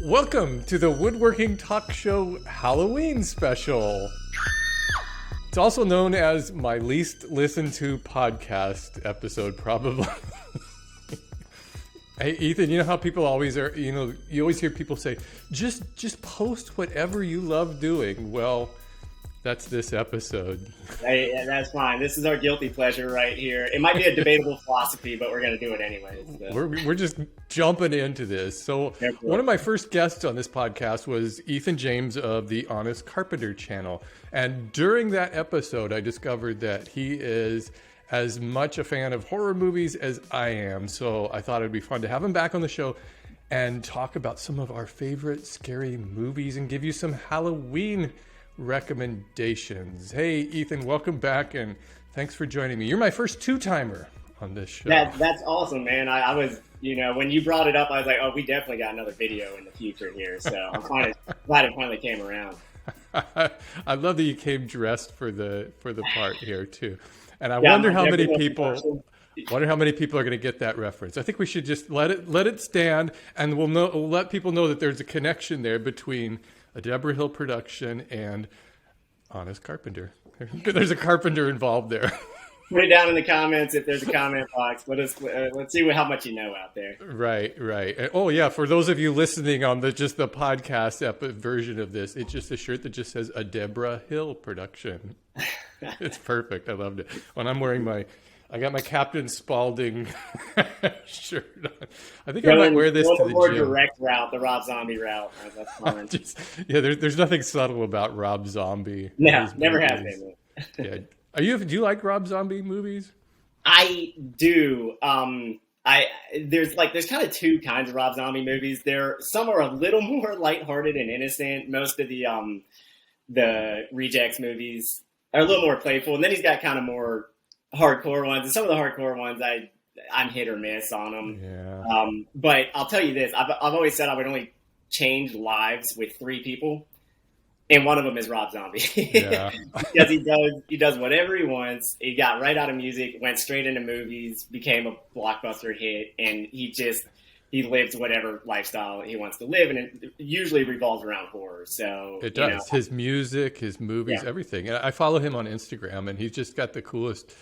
Welcome to the Woodworking Talk Show Halloween special. It's also known as my least listened to podcast episode, probably. Hey, Ethan, you know how people always are, you always hear people say, just post whatever you love doing. Well, that's this episode. Hey, that's fine. This is our guilty pleasure right here. It might be a debatable philosophy, but we're going to do it anyway. So. We're just jumping into this. So one of my first guests on this podcast was Ethan James of the Honest Carpenter channel. And during that episode, I discovered that he is as much a fan of horror movies as I am. So I thought it'd be fun to have him back on the show and talk about some of our favorite scary movies and give you some Halloween recommendations. Hey, Ethan, welcome back, and thanks for joining me. You're my first two-timer on this show. That's awesome, man. I was, when you brought it up, I was like, oh, we definitely got another video in the future here. So I'm glad it finally came around. I love that you came dressed for the part here too, and I wonder how many people are going to get that reference. I think we should just let it stand, and we'll let people know that there's a connection there between a Deborah Hill production and Honest Carpenter. There's a carpenter involved there. Put it down in the comments if there's a comment box. Let's see how much you know out there. Right. And, oh yeah, for those of you listening on the podcast version of this, it's just a shirt that just says a Deborah Hill production. It's perfect. I loved it. When I'm wearing I got my Captain Spaulding shirt on. I think I might wear this to the more gym. Direct route, the Rob Zombie route. That's fine. There's nothing subtle about Rob Zombie. No, never has been. Yeah. Do you like Rob Zombie movies? I do. There's kind of two kinds of Rob Zombie movies. Some are a little more lighthearted and innocent. Most of the Rejects movies are a little more playful, and then he's got kind of more hardcore ones, and some of the hardcore ones I'm hit or miss on them. Yeah. But I'll tell you this: I've always said I would only change lives with 3 people, and one of them is Rob Zombie. Yeah. Because he does whatever he wants. He got right out of music, went straight into movies, became a blockbuster hit, and he lives whatever lifestyle he wants to live, and it usually revolves around horror. So it does. His music, his movies, everything. And I follow him on Instagram, and he's just got the coolest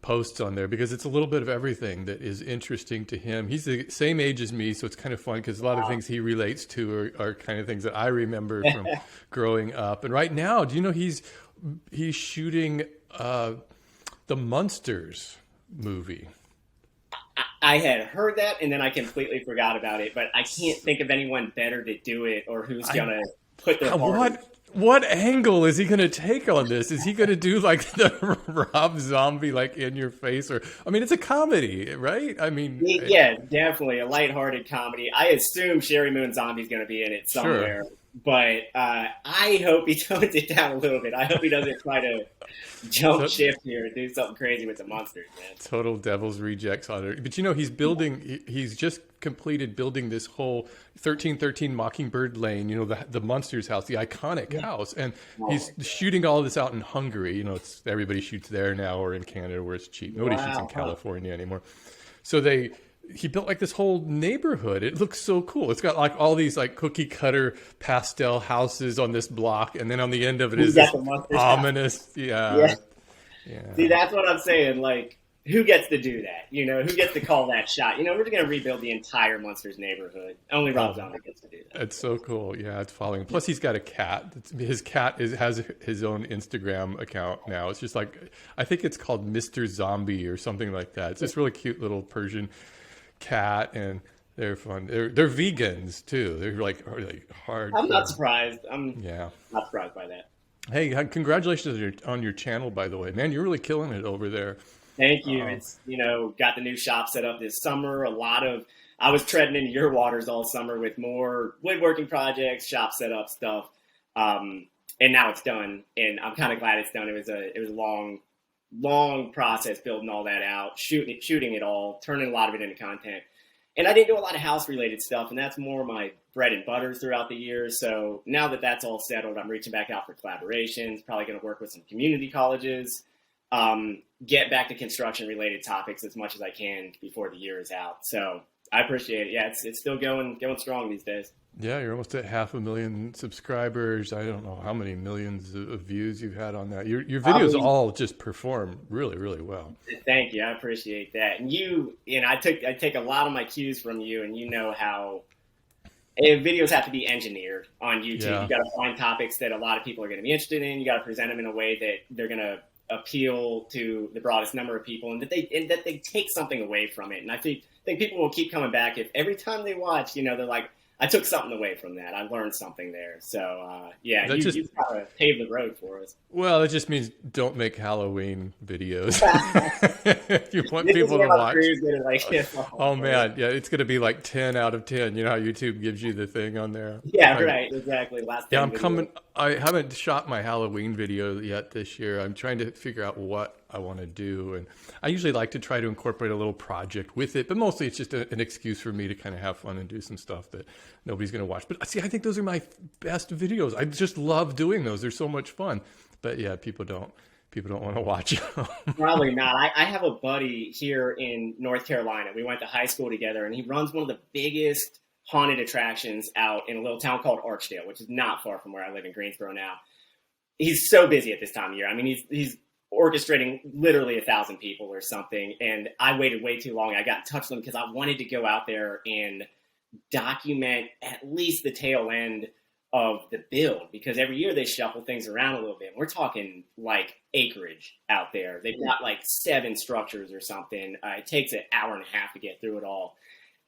posts on there because it's a little bit of everything that is interesting to him. He's the same age as me, so it's kind of fun because a lot of things he relates to are kind of things that I remember from growing up. And right now, do you know he's shooting the Munsters movie? I had heard that, and then I completely forgot about it. But I can't think of anyone better to do it, or who's gonna put their heart. What angle is he going to take on this? Is he going to do like the Rob Zombie, like in your face? Or, I mean, it's a comedy, right? I mean, yeah, definitely a lighthearted comedy. I assume Sherry Moon Zombie's going to be in it somewhere, but I hope he tones it down a little bit. I hope he doesn't try to jump shift here and do something crazy with the monsters, man. Total Devil's Rejects on it. But he's just completed building this whole 1313 Mockingbird Lane, the Monsters house, the iconic house. And he's shooting all this out in Hungary. Everybody shoots there now, or in Canada where it's cheap. Nobody shoots in California anymore. So he built like this whole neighborhood. It looks so cool. It's got like all these like cookie cutter pastel houses on this block, and then on the end of it is this ominous. Yeah. See, that's what I'm saying. Like, who gets to do that? Who gets to call that shot? We're going to rebuild the entire Monsters neighborhood. Only Rob Zombie gets to do that. It's so cool. Yeah, it's following. Plus, he's got a cat. His cat has his own Instagram account now. It's just like, I think it's called Mr. Zombie or something like that. It's this really cute little Persian on, and they're fun. They're vegans too. They're like hard. I'm not surprised. I'm not surprised by that. Hey, congratulations on your channel, by the way, man. You're really killing it over there. Thank you. It's got the new shop set up this summer. I was treading into your waters all summer with more woodworking projects, shop setup stuff, and now it's done. And I'm kind of glad it's done. It was a long process building all that out, shooting it all, turning a lot of it into content. And I didn't do a lot of house-related stuff, and that's more my bread and butters throughout the years. So now that that's all settled, I'm reaching back out for collaborations, probably going to work with some community colleges, get back to construction-related topics as much as I can before the year is out. So I appreciate it. Yeah, it's still going strong these days. Yeah, you're almost at 500,000 subscribers. I don't know how many millions of views you've had on that. Your videos all just perform really, really well. Thank you. I appreciate that. And I take a lot of my cues from you, and you know how videos have to be engineered on YouTube. Yeah. You got to find topics that a lot of people are going to be interested in. You got to present them in a way that they're going to appeal to the broadest number of people, and that they take something away from it. And I think people will keep coming back if every time they watch, they're like, I took something away from that. I learned something there. So, you kind of paved the road for us. Well, it just means don't make Halloween videos. If you want people to watch. Oh, man. Yeah, it's going to be like 10 out of 10. You know how YouTube gives you the thing on there? Yeah, right. Exactly. Yeah, I'm coming. I haven't shot my Halloween video yet this year. I'm trying to figure out what I want to do. And I usually like to try to incorporate a little project with it, but mostly it's just an excuse for me to kind of have fun and do some stuff that nobody's going to watch. But see, I think those are my best videos. I just love doing those. They're so much fun. But yeah, people don't want to watch them. Probably not. I have a buddy here in North Carolina. We went to high school together, and he runs one of the biggest haunted attractions out in a little town called Archdale, which is not far from where I live in Greensboro now. He's so busy at this time of year. I mean, he's orchestrating literally 1,000 people or something. And I waited way too long. I got in touch with him because I wanted to go out there and document at least the tail end of the build, because every year they shuffle things around a little bit. We're talking like acreage out there. They've got like 7 structures or something. It takes an hour and a half to get through it all.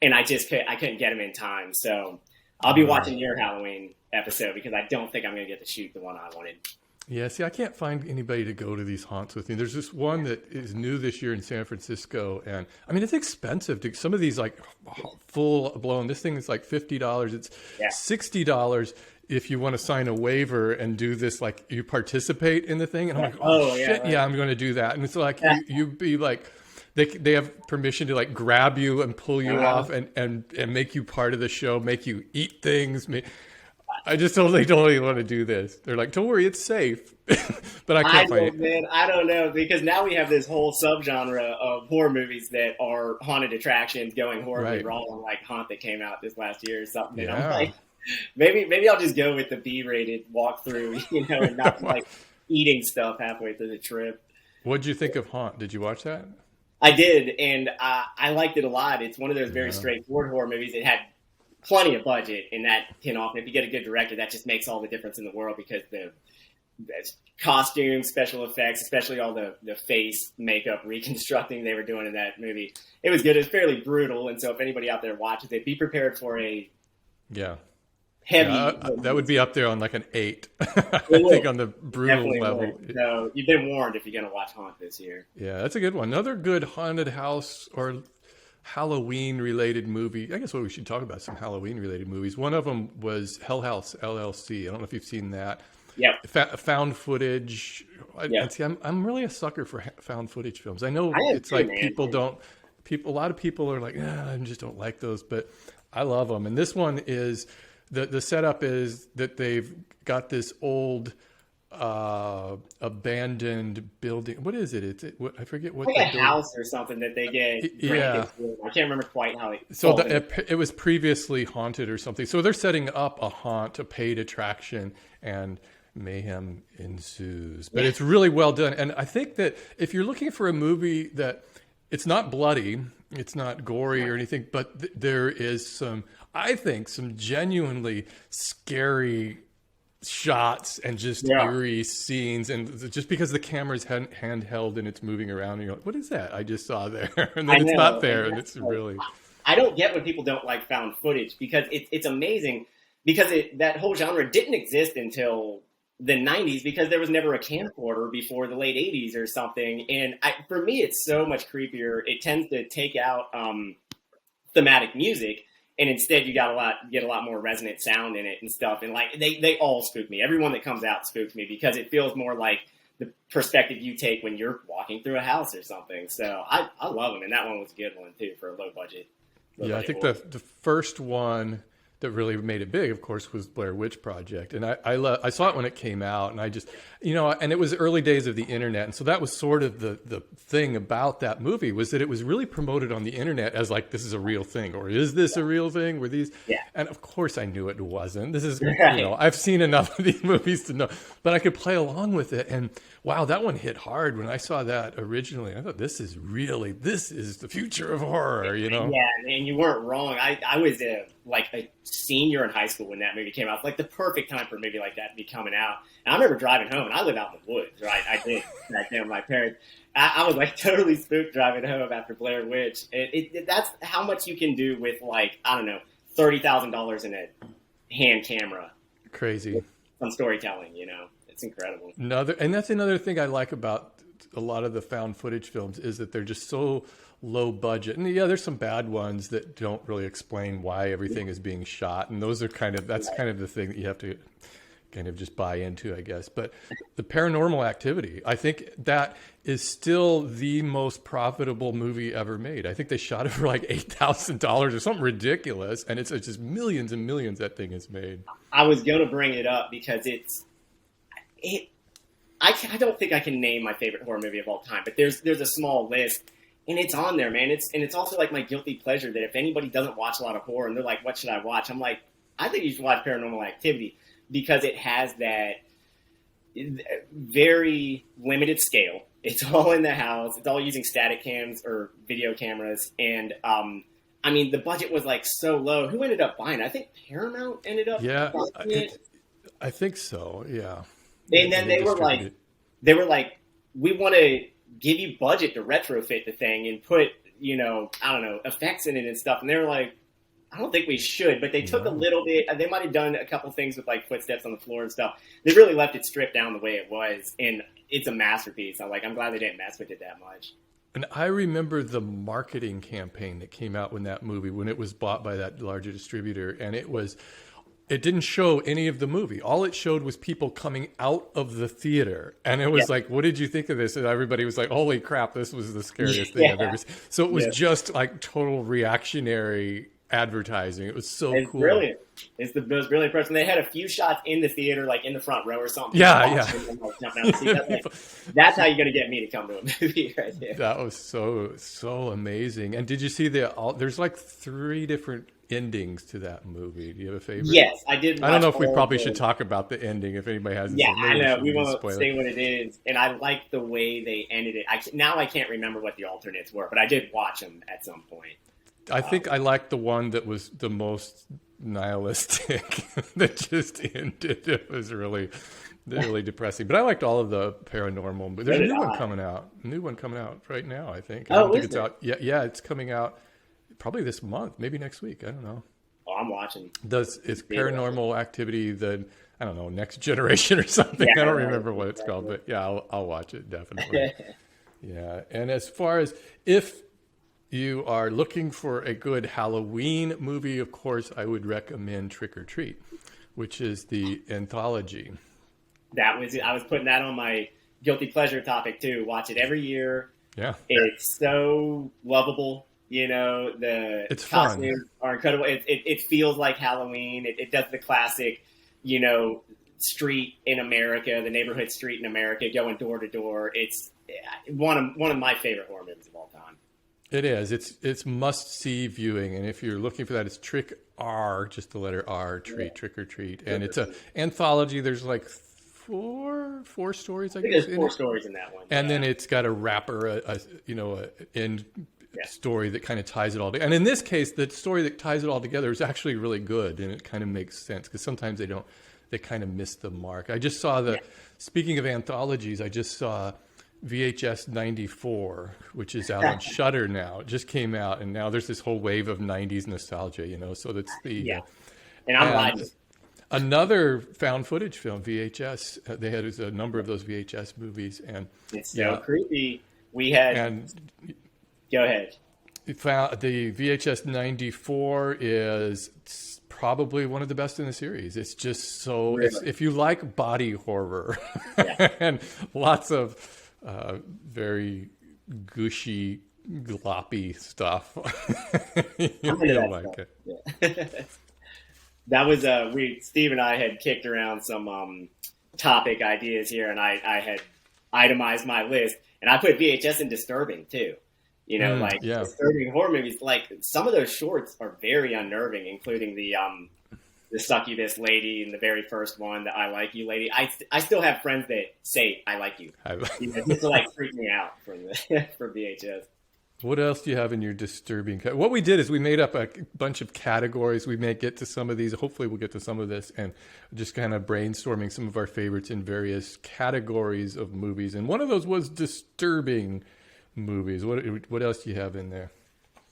And I couldn't get him in time. So I'll be watching your Halloween episode because I don't think I'm going to get to shoot the one I wanted. Yeah, see, I can't find anybody to go to these haunts with me. There's this one that is new this year in San Francisco. And I mean, it's expensive. Some of these like full blown, this thing is like $50. It's $60 if you want to sign a waiver and do this, like you participate in the thing. And I'm like, shit, right. Yeah, I'm going to do that. And it's like, you be like, they have permission to like grab you and pull you off and make you part of the show, make you eat things. I just totally want to do this. They're like, don't worry, it's safe. But I can't find it. Man, I don't know, because now we have this whole subgenre of horror movies that are haunted attractions going horribly wrong, like Haunt that came out this last year or something. And I'm like, maybe I'll just go with the B-rated walkthrough, and not like eating stuff halfway through the trip. What'd you think of Haunt? Did you watch that? I did, and I liked it a lot. It's one of those very straightforward horror movies. It had plenty of budget, and that can often, if you get a good director, that just makes all the difference in the world, because the costumes, special effects, especially all the face makeup reconstructing they were doing in that movie, it was good. It was fairly brutal, and so if anybody out there watches it, be prepared for a heavy. That would be up there on like an 8. I think on the brutal level. So you've been warned if you're going to watch Haunt this year. Yeah, that's a good one. Another good haunted house or Halloween related movie. I guess we should talk about some Halloween related movies. One of them was Hellhouse Llc. I don't know if you've seen that. Yeah. Found footage. I'm really a sucker for found footage films. I know it's like a lot of people are like, I just don't like those, but I love them. And this one is the setup is that they've got this old abandoned building. What is it? I forget what. Like a house or something that they get. I can't remember quite how it. So it was previously haunted or something. So they're setting up a haunt, a paid attraction, and mayhem ensues. But it's really well done. And I think that if you're looking for a movie that it's not bloody, it's not gory or anything, but there is some genuinely scary shots and just eerie scenes, and just because the camera's handheld and it's moving around and you're like, what is that I just saw there? And then it's not there, and it's really... I don't get when people don't like found footage, because it's amazing, because that whole genre didn't exist until the 90s, because there was never a camcorder before the late 80s or something. And for me, it's so much creepier. It tends to take out thematic music, and instead you get a lot more resonant sound in it and stuff. And like they all spook me. Everyone that comes out spooks me, because it feels more like the perspective you take when you're walking through a house or something. So I love them, and that one was a good one too for a low budget. I think the first one that really made it big, of course, was Blair Witch Project. And I saw it when it came out, and I just, and it was early days of the internet. And so that was sort of the thing about that movie, was that it was really promoted on the internet as like, this is a real thing, or is this a real thing? Were these? Yeah. And of course I knew it wasn't. This is, I've seen enough of these movies to know, but I could play along with it. And wow, that one hit hard when I saw that originally. I thought, this is the future of horror, Yeah, and you weren't wrong. I was like a senior in high school when that movie came out. Like the perfect time for a movie like that to be coming out. And I remember driving home, and I live out in the woods, right? I did back then with my parents. I was like totally spooked driving home after Blair Witch. That's how much you can do with, like, I don't know, $30,000 in a hand camera. Crazy. Some storytelling, it's incredible. And that's another thing I like about a lot of the found footage films, is that they're just so low budget. And yeah, there's some bad ones that don't really explain why everything is being shot. And those are that's kind of the thing that you have to kind of just buy into, I guess. But the Paranormal Activity, I think that is still the most profitable movie ever made. I think they shot it for like $8,000 or something ridiculous. And it's just millions and millions that thing has made. I was going to bring it up because I don't think I can name my favorite horror movie of all time, but there's a small list, and it's on there, man. It's also like my guilty pleasure that if anybody doesn't watch a lot of horror and they're like, what should I watch? I'm like, I think you should watch Paranormal Activity, because it has that very limited scale. It's all in the house. It's all using static cams or video cameras. And, I mean, the budget was like so low. Who ended up buying it? I think Paramount ended up buying it. I think so. Yeah. And then they were like, we want to give you budget to retrofit the thing and put, I don't know, effects in it and stuff. And they were like, I don't think we should, but they took a little bit. They might have done a couple things with like footsteps on the floor and stuff. They really left it stripped down the way it was, and it's a masterpiece. I'm glad they didn't mess with it that much. And I remember the marketing campaign that came out when it was bought by that larger distributor, and it didn't show any of the movie. All it showed was people coming out of the theater. And it was like, what did you think of this? And everybody was like, holy crap, this was the scariest thing I've ever seen. So it was just like total reactionary advertising. It was so cool. Brilliant. It was really impressive. They had a few shots in the theater, like in the front row or something. Yeah. That's how you're going to get me to come to a movie right there. That was so amazing. And did you see there's like 3 different endings to that movie? Do you have a favorite? Yes, I did. I don't know if we probably should talk about the ending if anybody hasn't seen it. Yeah, I know. We won't say what it is. And I like the way they ended it. I can't remember what the alternates were, but I did watch them at some point. I think I liked the one that was the most nihilistic that just ended. It was really depressing. But I liked all of the paranormal. But there's a new one coming out. Right now, I think. I don't think it's out. Yeah, it's coming out probably this month, maybe next week. I don't know. Oh, I'm watching. It's Paranormal Activity, I don't know, Next Generation or something. I don't remember what it's called, but yeah, I'll watch it definitely. Yeah, and as far as if you are looking for a good Halloween movie, of course, I would recommend Trick or Treat, which is the anthology. I was putting that on my guilty pleasure topic too. Watch it every year. Yeah. It's so lovable. The costumes are incredible. It feels like Halloween. It does the classic, street in America, the neighborhood street in America, going door to door. It's one of my favorite horror movies of all time. It is. It's must-see viewing, and if you're looking for that, it's Trick R, just the letter R, Treat, Trick or Treat, and it's an anthology. There's like four stories, I guess. There's 4 stories in that one, and then it's got a wrapper, a end story that kind of ties it all together. And in this case, the story that ties it all together is actually really good, and it kind of makes sense because sometimes they kind of miss the mark. I just saw speaking of anthologies, I just saw VHS 94, which is out on Shudder now. It just came out, and now there's this whole wave of 90s nostalgia, so that's the... And I'm liking another found footage film, VHS. They had a number of those VHS movies, and it's so creepy. We had... Go ahead. The VHS 94 is probably one of the best in the series. It's just so... Really? If you like body horror and lots of... very gushy, gloppy stuff. You'll like it. that was Steve and I had kicked around some topic ideas here, and I had itemized my list, and I put VHS in disturbing too. Disturbing horror movies. Like some of those shorts are very unnerving, including the succubus lady in the very first one, the I Like You lady. I still have friends that say I like you, just to like freak me out from VHS. What else do you have in your disturbing? What we did is we made up a bunch of categories. We may get to some of these. Hopefully we'll get to some of this, and just kind of brainstorming some of our favorites in various categories of movies. And one of those was disturbing movies. What else do you have in there?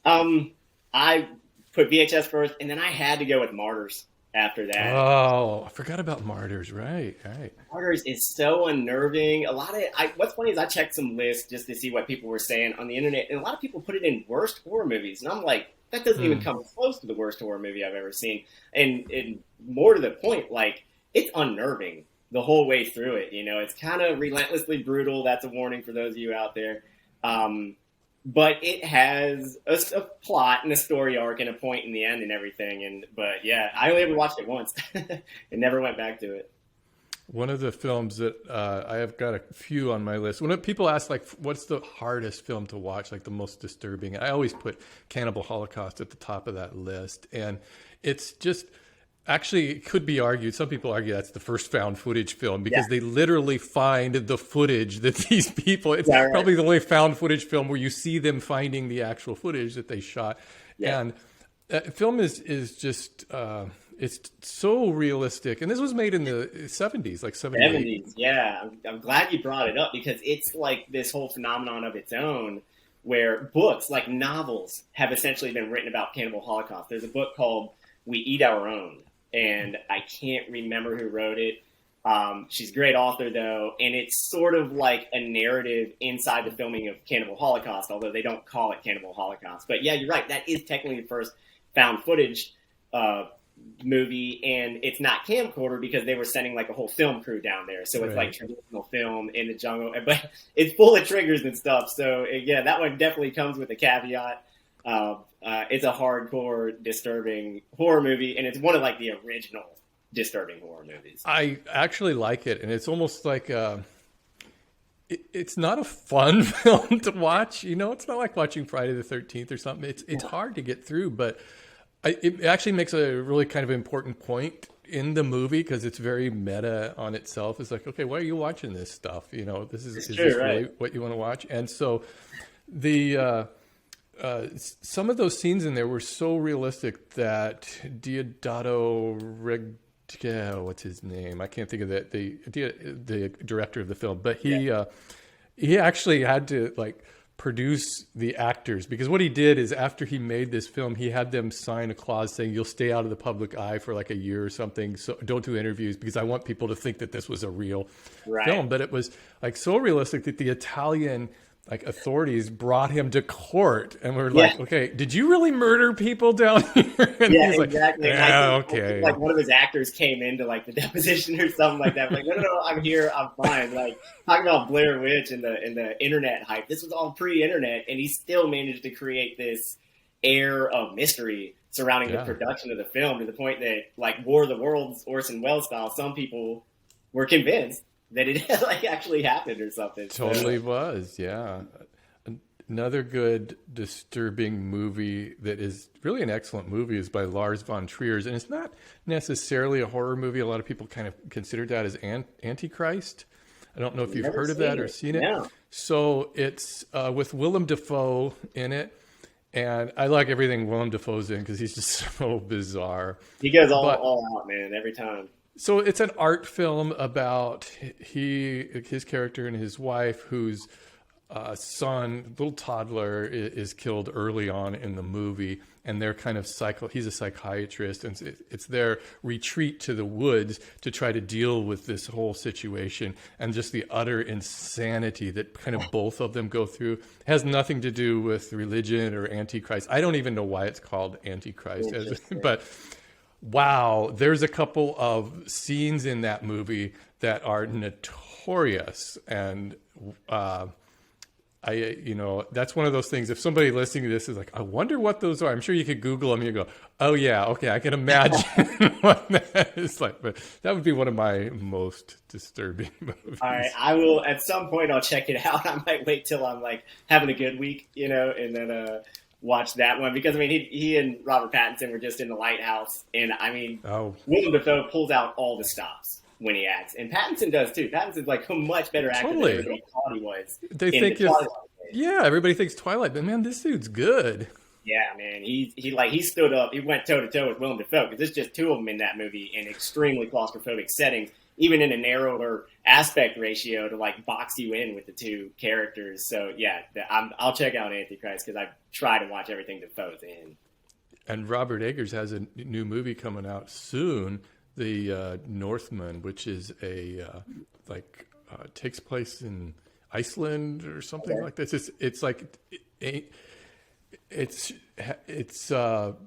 I put VHS first, and then I had to go with Martyrs after that. Oh, I forgot about Martyrs. Right. Martyrs is so unnerving. What's funny is I checked some lists just to see what people were saying on the internet, and a lot of people put it in worst horror movies, and I'm like, that doesn't even come close to the worst horror movie I've ever seen. And more to the point, like, it's unnerving the whole way through it. It's kind of relentlessly brutal. That's a warning for those of you out there. But it has a plot and a story arc and a point in the end and everything. But yeah, I only ever watched it once and never went back to it. One of the films that I have got a few on my list. When people ask, like, what's the hardest film to watch, like the most disturbing, I always put Cannibal Holocaust at the top of that list. And it's just... Actually, it could be argued. Some people argue that's the first found footage film because they literally find the footage that these people. It's probably the only found footage film where you see them finding the actual footage that they shot. Yeah. And that film is just it's so realistic. And this was made in the 70s, like 78. 70s, yeah. I'm glad you brought it up because it's like this whole phenomenon of its own where books, like novels, have essentially been written about Cannibal Holocaust. There's a book called We Eat Our Own. And I can't remember who wrote it. She's a great author, though, and it's sort of like a narrative inside the filming of Cannibal Holocaust, although they don't call it Cannibal Holocaust. But yeah, you're right. That is technically the first found footage movie, and it's not camcorder because they were sending like a whole film crew down there. So it's like traditional film in the jungle, but it's full of triggers and stuff. So yeah, that one definitely comes with a caveat. It's a hardcore, disturbing horror movie, and it's one of like the original disturbing horror movies. I actually like it, and it's almost like it's not a fun film to watch. It's not like watching Friday the 13th or something. It's hard to get through, but it actually makes a really kind of important point in the movie because it's very meta on itself. It's like, okay, why are you watching this stuff? This is this really what you want to watch? And so some of those scenes in there were so realistic that Deodato what's his name? I can't think of that. The director of the film, but he actually had to like produce the actors because what he did is after he made this film, he had them sign a clause saying you'll stay out of the public eye for like a year or something. So don't do interviews because I want people to think that this was a real film. But it was like so realistic that the Italian like authorities brought him to court and we're like, okay, did you really murder people down here? And he's like, exactly. Yeah, okay. Like one of his actors came into like the deposition or something like that. Like, no, I'm here, I'm fine. Like talking about Blair Witch and the internet hype. This was all pre-internet, and he still managed to create this air of mystery surrounding the production of the film to the point that, like War of the Worlds, Orson Welles style, some people were convinced that it like actually happened or something. Totally was, yeah. Another good disturbing movie that is really an excellent movie is by Lars von Trier, and it's not necessarily a horror movie. A lot of people kind of consider that as Antichrist. I don't know if you've heard of that or seen it. Yeah. So it's with Willem Dafoe in it, and I like everything Willem Dafoe's in because he's just so bizarre. He goes all out, man, every time. So it's an art film about his character and his wife, whose son, little toddler, is killed early on in the movie, and they're kind of he's a psychiatrist, and it's their retreat to the woods to try to deal with this whole situation and just the utter insanity that kind of both of them go through. It has nothing to do with religion or Antichrist. I don't even know why it's called Antichrist, but wow, there's a couple of scenes in that movie that are notorious, and that's one of those things. If somebody listening to this is like, I wonder what those are, I'm sure you could Google them and you go, oh yeah, okay, I can imagine what that is like. But that would be one of my most disturbing movies. All right, I will at some point. I'll check it out. I might wait till I'm like having a good week, and then watch that one, because I mean he and Robert Pattinson were just in The Lighthouse, and I mean Willem Dafoe pulls out all the stops when he acts, and Pattinson does too. Pattinson's like a much better actor than everybody thought he was. They think everybody thinks Twilight, but man, this dude's good. Yeah, man, he stood up. He went toe to toe with Willem Dafoe, because there's just two of them in that movie in extremely claustrophobic settings, even in a narrower aspect ratio to like box you in with the two characters. So yeah, I'll check out Antichrist, because I try to watch everything Dafoe's in. And Robert Eggers has a new movie coming out soon. The Northman, which is takes place in Iceland or something like this.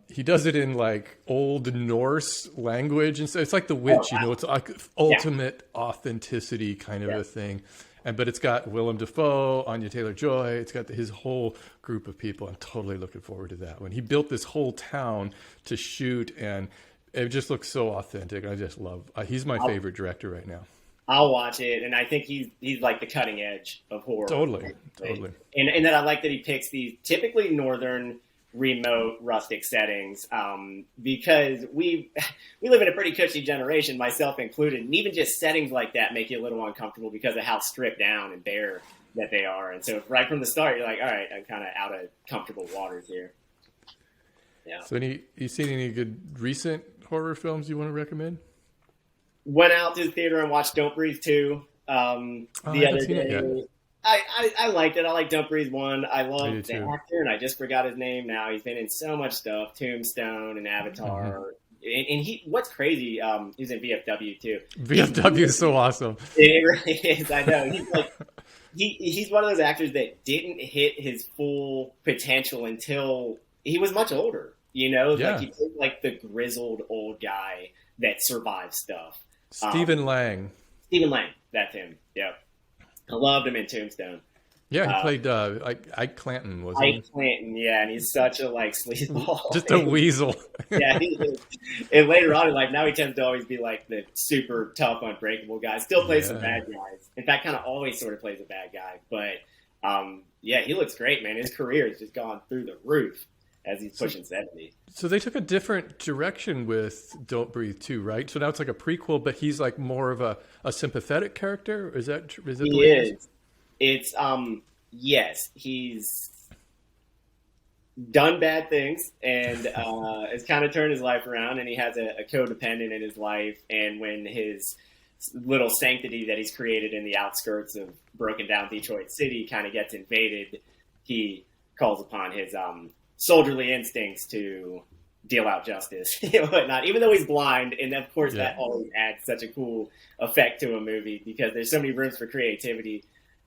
He does it in like Old Norse language, and so it's like The Witch, it's like ultimate authenticity kind of a thing. But it's got Willem Dafoe, Anya Taylor-Joy. It's got his whole group of people. I'm totally looking forward to that one. He built this whole town to shoot, and it just looks so authentic. I just love. He's my favorite director right now. I'll watch it, and I think he's like the cutting edge of horror. Totally. And then I like that he picks these typically northern, remote, rustic settings, because we live in a pretty cushy generation, myself included, and even just settings like that make you a little uncomfortable because of how stripped down and bare that they are. And so right from the start, you're like, all right, I'm kind of out of comfortable waters here. Yeah. So you seen any good recent horror films you want to recommend? Went out to the theater and watched Don't Breathe 2 the other day. I liked it. I like Don't Breathe 1. I love the actor, and I just forgot his name now. He's been in so much stuff, Tombstone and Avatar. Mm-hmm. And what's crazy, he's in VFW too. VFW is so awesome. It really is. I know. He's like, he's one of those actors that didn't hit his full potential until he was much older. Like he played like the grizzled old guy that survived stuff. Stephen Lang. Stephen Lang, that's him. Yeah, I loved him in Tombstone. Yeah, he played Ike Clanton, wasn't he? Ike Clanton, yeah, and he's such a sleazeball. Just a weasel. Yeah, he is. And later on in life, now he tends to always be like the super tough, unbreakable guy. Still plays some bad guys. In fact, kind of always sort of plays a bad guy. But he looks great, man. His career has just gone through the roof as he's pushing 70. So they took a different direction with Don't Breathe 2, right? So now it's like a prequel, but he's like more of a sympathetic character? Is that the way it is? It's, yes, he's done bad things and has kind of turned his life around, and he has a codependent in his life, and when his little sanctity that he's created in the outskirts of broken down Detroit City kind of gets invaded, he calls upon his soldierly instincts to deal out justice and whatnot, even though he's blind. And of course that always adds such a cool effect to a movie, because there's so many rooms for creativity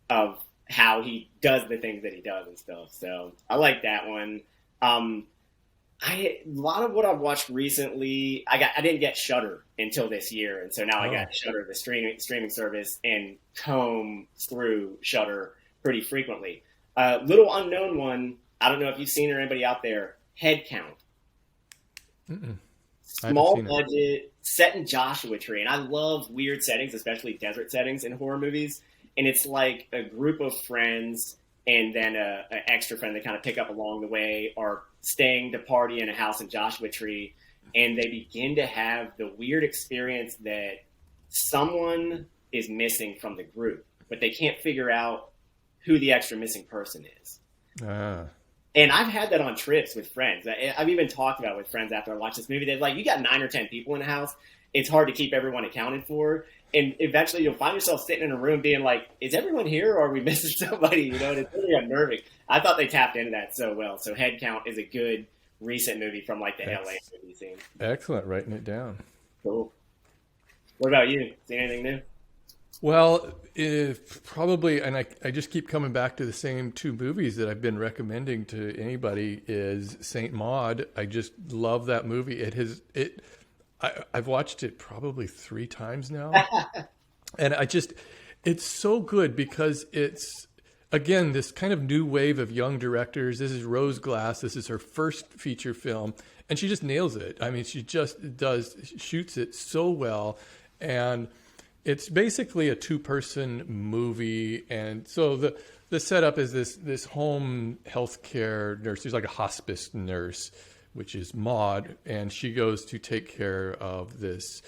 of how he does the things that he does and stuff. So I like that one. A lot of what I've watched recently, I didn't get Shudder until this year, and so now I got Shudder, the streaming service, and comb through Shudder pretty frequently. Little unknown one, I don't know if you've seen it or anybody out there, Head Count. Small budget, set in Joshua Tree, and I love weird settings, especially desert settings in horror movies. And it's like a group of friends and then an extra friend they kind of pick up along the way are staying to party in a house in Joshua Tree, and they begin to have the weird experience that someone is missing from the group, but they can't figure out who the extra missing person is. And I've had that on trips with friends. I've even talked about it with friends after I watched this movie. They're like, you got 9 or 10 people in a house. It's hard to keep everyone accounted for. And eventually you'll find yourself sitting in a room being like, is everyone here or are we missing somebody? And it's really unnerving. I thought they tapped into that so well. So Head Count is a good recent movie from like the LA movie scene. Excellent. Writing it down. Cool. What about you? Seen anything new? Well, probably, and I just keep coming back to the same 2 movies that I've been recommending to anybody, is Saint Maud. I just love that movie. I've watched it probably 3 times now. And it's so good because it's again, this kind of new wave of young directors. This is Rose Glass. This is her first feature film, and she just nails it. I mean, she just shoots it so well. And it's basically a 2-person movie. And so the setup is this home healthcare nurse. There's like a hospice nurse, which is Maud, and she goes to take care of this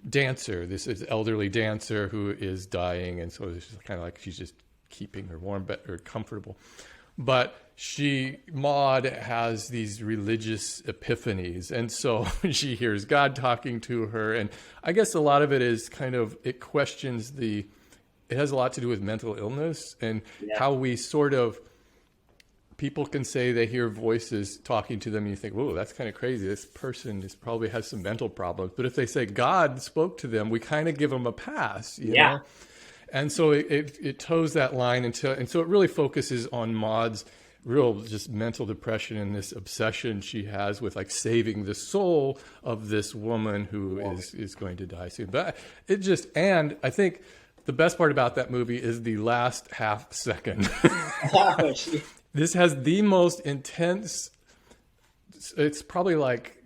dancer. This is elderly dancer who is dying, and so it's kind of like she's just keeping her warm or comfortable. But Maud has these religious epiphanies, and so she hears God talking to her, and I guess a lot of it is it questions it has a lot to do with mental illness and how we people can say they hear voices talking to them and you think, whoa, that's kind of crazy. This person probably has some mental problems. But if they say God spoke to them, we kind of give them a pass, you know? And so it toes that line and so it really focuses on Maud's real just mental depression and this obsession she has with like saving the soul of this woman who is going to die soon. But and I think the best part about that movie is the last half second. This has the most intense, it's probably like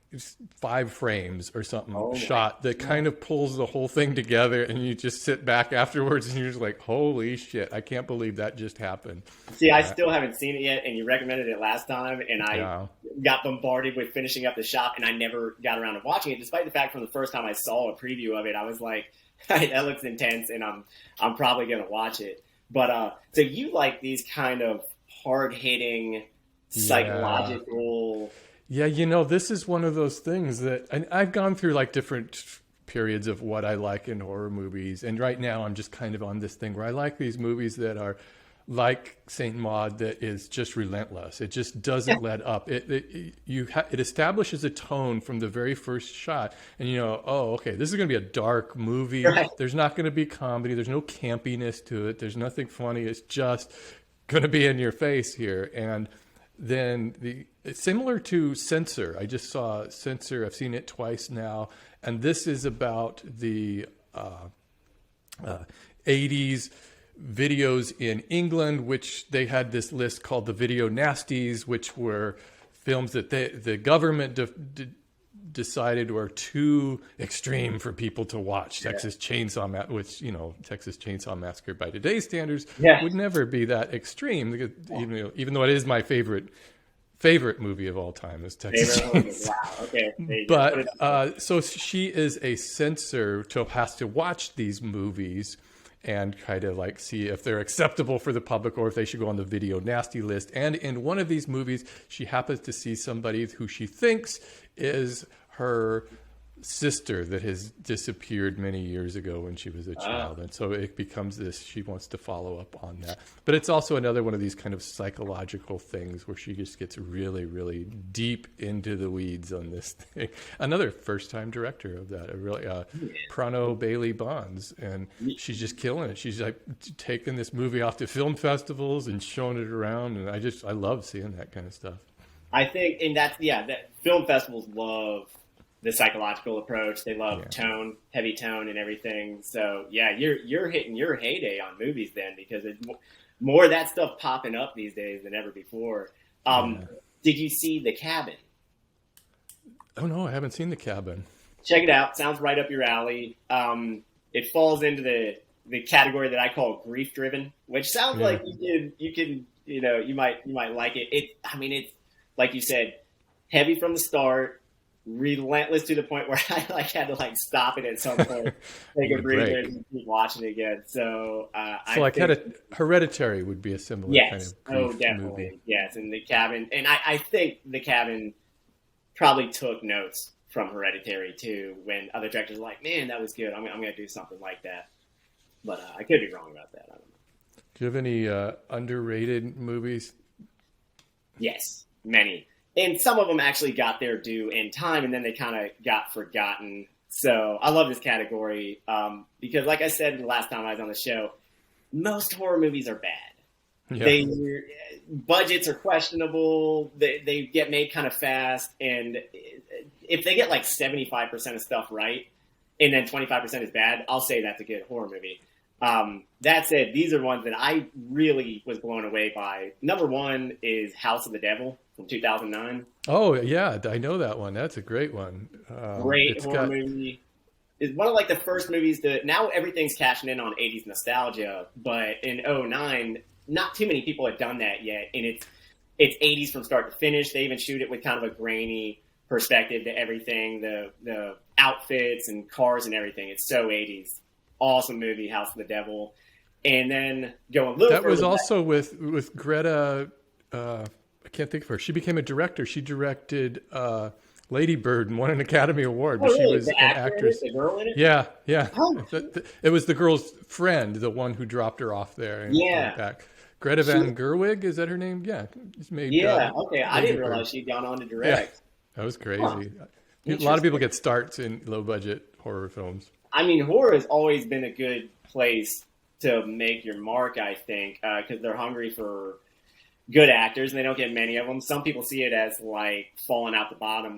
5 frames or something shot that kind of pulls the whole thing together, and you just sit back afterwards and you're just like, holy shit, I can't believe that just happened. See, I still haven't seen it yet, and you recommended it last time, and I got bombarded with finishing up the shop, and I never got around to watching it, despite the fact from the first time I saw a preview of it, I was like, that looks intense, and I'm probably going to watch it. But so you like these kind of hard-hitting, psychological... Yeah, this is one of those things that I've gone through like different periods of what I like in horror movies. And right now I'm just kind of on this thing where I like these movies that are like Saint Maud, that is just relentless. It just doesn't let up. It establishes a tone from the very first shot. And okay, this is going to be a dark movie. Right. There's not going to be comedy. There's no campiness to it. There's nothing funny. It's just going to be in your face here. And then it's similar to Censor. I just saw Censor. I've seen it twice now. And this is about the 80s videos in England, which they had this list called the Video Nasties, which were films that the government decided were too extreme for people to watch. Texas Chainsaw Massacre by today's standards would never be that extreme, even though it is my favorite movie of all time is Texas Chainsaw. Wow. Okay. But so she is a censor, so has to watch these movies and kind of like see if they're acceptable for the public or if they should go on the Video Nasty list. And in one of these movies, she happens to see somebody who she thinks is her sister that has disappeared many years ago when she was a child. And so it becomes this, she wants to follow up on that. But it's also another one of these kind of psychological things where she just gets really, really deep into the weeds on this thing. Another first-time director of that, Prano Bailey Bonds. And she's just killing it. She's like taking this movie off to film festivals and showing it around. And I love seeing that kind of stuff. I think, and that film festivals love the psychological approach. They love heavy tone and everything. So you're hitting your heyday on movies then, because there's more of that stuff popping up these days than ever before. Did you see The Cabin? Oh no, I haven't seen The Cabin. Check it out. Sounds right up your alley. It falls into the category that I call grief driven, which sounds like you might like it. It's like you said, heavy from the start, relentless to the point where I had to stop it at some point, take a breather, and keep watching it again. So, Hereditary would be a similar kind of grief movie. Yes, and The Cabin, and I think The Cabin probably took notes from Hereditary too. When other directors were like, "Man, that was good. I'm going to do something like that," but I could be wrong about that. I don't know. Do you have any underrated movies? Yes, many. And some of them actually got their due in time, and then they kind of got forgotten. So I love this category because, like I said the last time I was on the show, most horror movies are bad. Yeah. Budgets are questionable. They get made kind of fast. And if they get 75% of stuff right and then 25% is bad, I'll say that's a good horror movie. That said, these are ones that I really was blown away by. Number one is House of the Devil from 2009. Oh yeah, I know that one. That's a great one. Great horror movie. It's one of like the first movies that now everything's cashing in on 80s nostalgia, but in 2009, not too many people had done that yet. And it's 80s from start to finish. They even shoot it with kind of a grainy perspective to everything, the outfits and cars and everything. It's so 80s. Awesome movie, House of the Devil. And then go a little That was further also with Greta. I can't think of her. She became a director. She directed Lady Bird and won an Academy Award. But really? She was an actress. The girl in it? Yeah, yeah. Oh. It was the girl's friend, the one who dropped her off there. And back. Greta Van Gerwig, is that her name? Yeah. Okay. I didn't realize she'd gone on to direct. Yeah. That was crazy. Huh. A lot of people get starts in low-budget horror films. I mean, horror has always been a good place to make your mark, I think, because they're hungry for good actors, and they don't get many of them. Some people see it as like falling out the bottom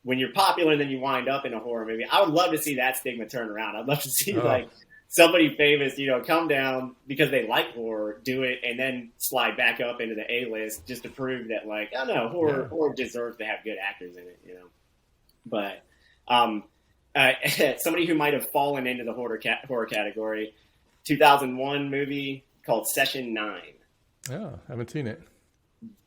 when you're popular and then you wind up in a horror movie. I would love to see that stigma turn around. I'd love to see like somebody famous, come down because they like horror, do it, and then slide back up into the A-list just to prove that, like, oh no, horror deserves to have good actors in it, But somebody who might have fallen into the horror category, 2001 movie called Session 9. Oh, haven't seen it.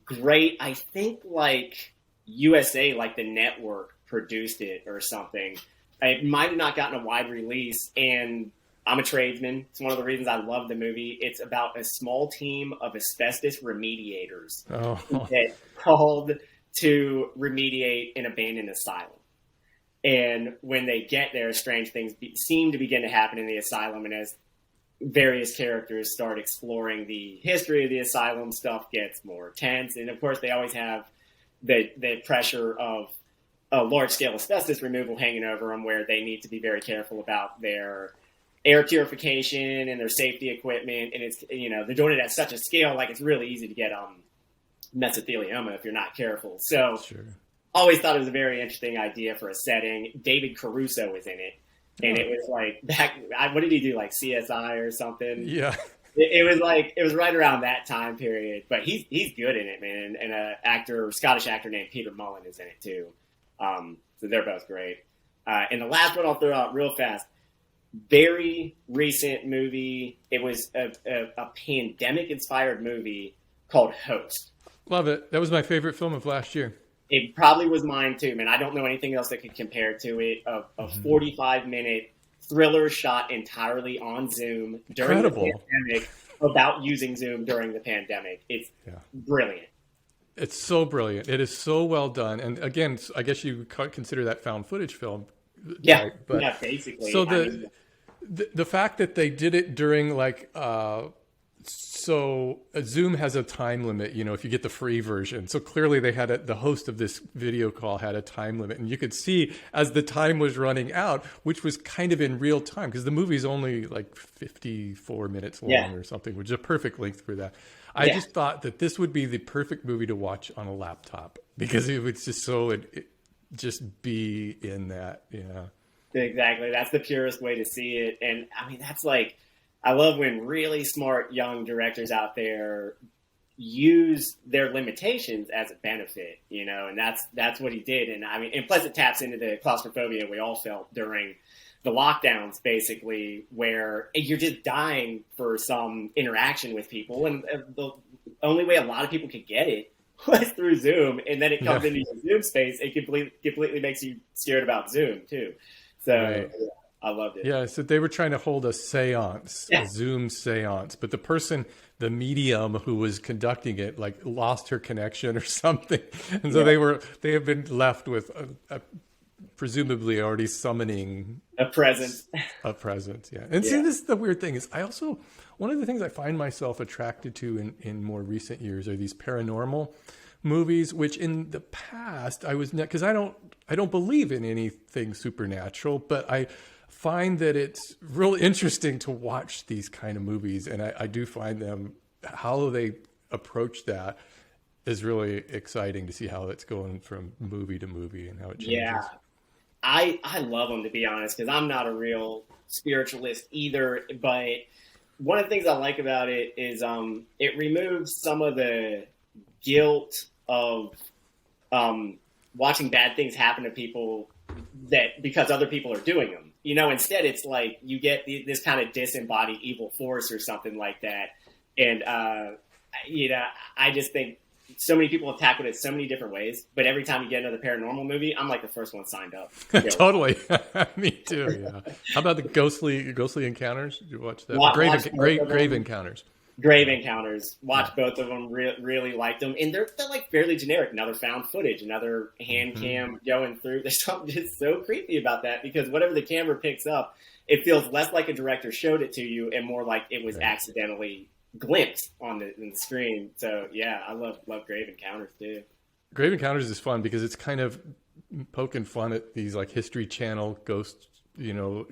Great. I think like USA, like the network, produced it or something. It might have not gotten a wide release, and I'm a tradesman. It's one of the reasons I love the movie. It's about a small team of asbestos remediators that called to remediate an abandoned asylum. And when they get there, strange things seem to begin to happen in the asylum, and as various characters start exploring the history of the asylum, stuff gets more tense. And of course, they always have the pressure of a large-scale asbestos removal hanging over them, where they need to be very careful about their air purification and their safety equipment. And it's, they're doing it at such a scale, like it's really easy to get mesothelioma if you're not careful. So always thought it was a very interesting idea for a setting. David Caruso was in it. And it was like what did he do? Like CSI or something? Yeah. It was right around that time period, but he's good in it, man. And a Scottish actor named Peter Mullen is in it too. So they're both great. And the last one I'll throw out real fast, very recent movie. It was a pandemic inspired movie called Host. Love it. That was my favorite film of last year. It probably was mine too, man. I don't know anything else that could compare to it. A 45-minute thriller shot entirely on Zoom during the pandemic about using Zoom during the pandemic. It's brilliant. It's so brilliant. It is so well done. And again, I guess you consider that found footage film. Yeah, right? But, yeah, basically. So the fact that they did it during like so Zoom has a time limit, if you get the free version. So clearly they had the host of this video call had a time limit, and you could see as the time was running out, which was kind of in real time because the movie's only like 54 minutes long or something, which is a perfect length for that. I just thought that this would be the perfect movie to watch on a laptop because it would just just be in that. Yeah. Exactly. That's the purest way to see it. And I mean, that's like, I love when really smart young directors out there use their limitations as a benefit, and that's what he did. And I mean, and plus it taps into the claustrophobia we all felt during the lockdowns, basically, where you're just dying for some interaction with people. And the only way a lot of people could get it was through Zoom. And then it comes into your Zoom space. It completely makes you scared about Zoom too. So I loved it. Yeah, so they were trying to hold a seance, a Zoom seance, but the medium who was conducting it, like lost her connection or something, and so they have been left with a presumably already summoning a presence. Yeah, and see, this is the weird thing is one of the things I find myself attracted to in more recent years are these paranormal movies, which in the past I was because I don't believe in anything supernatural, but I find that it's real interesting to watch these kind of movies, and I do find them how they approach that is really exciting to see how it's going from movie to movie and how it changes. Yeah, I love them, to be honest, because I'm not a real spiritualist either, but one of the things I like about it is it removes some of the guilt of watching bad things happen to people that because other people are doing them. Instead it's like you get this kind of disembodied evil force or something like that. And, I just think so many people have tackled it so many different ways, but every time you get another paranormal movie, I'm like the first one signed up. Totally. Me too. Yeah. How about the ghostly encounters? Did you watch that? Grave Encounters. Grave Encounters. Watch both of them. Really liked them, and they're like fairly generic. Another found footage, another hand cam going through. There's something just so creepy about that because whatever the camera picks up, it feels less like a director showed it to you and more like it was accidentally glimpsed on the screen. So yeah, I love Grave Encounters too. Grave Encounters is fun because it's kind of poking fun at these like History Channel ghost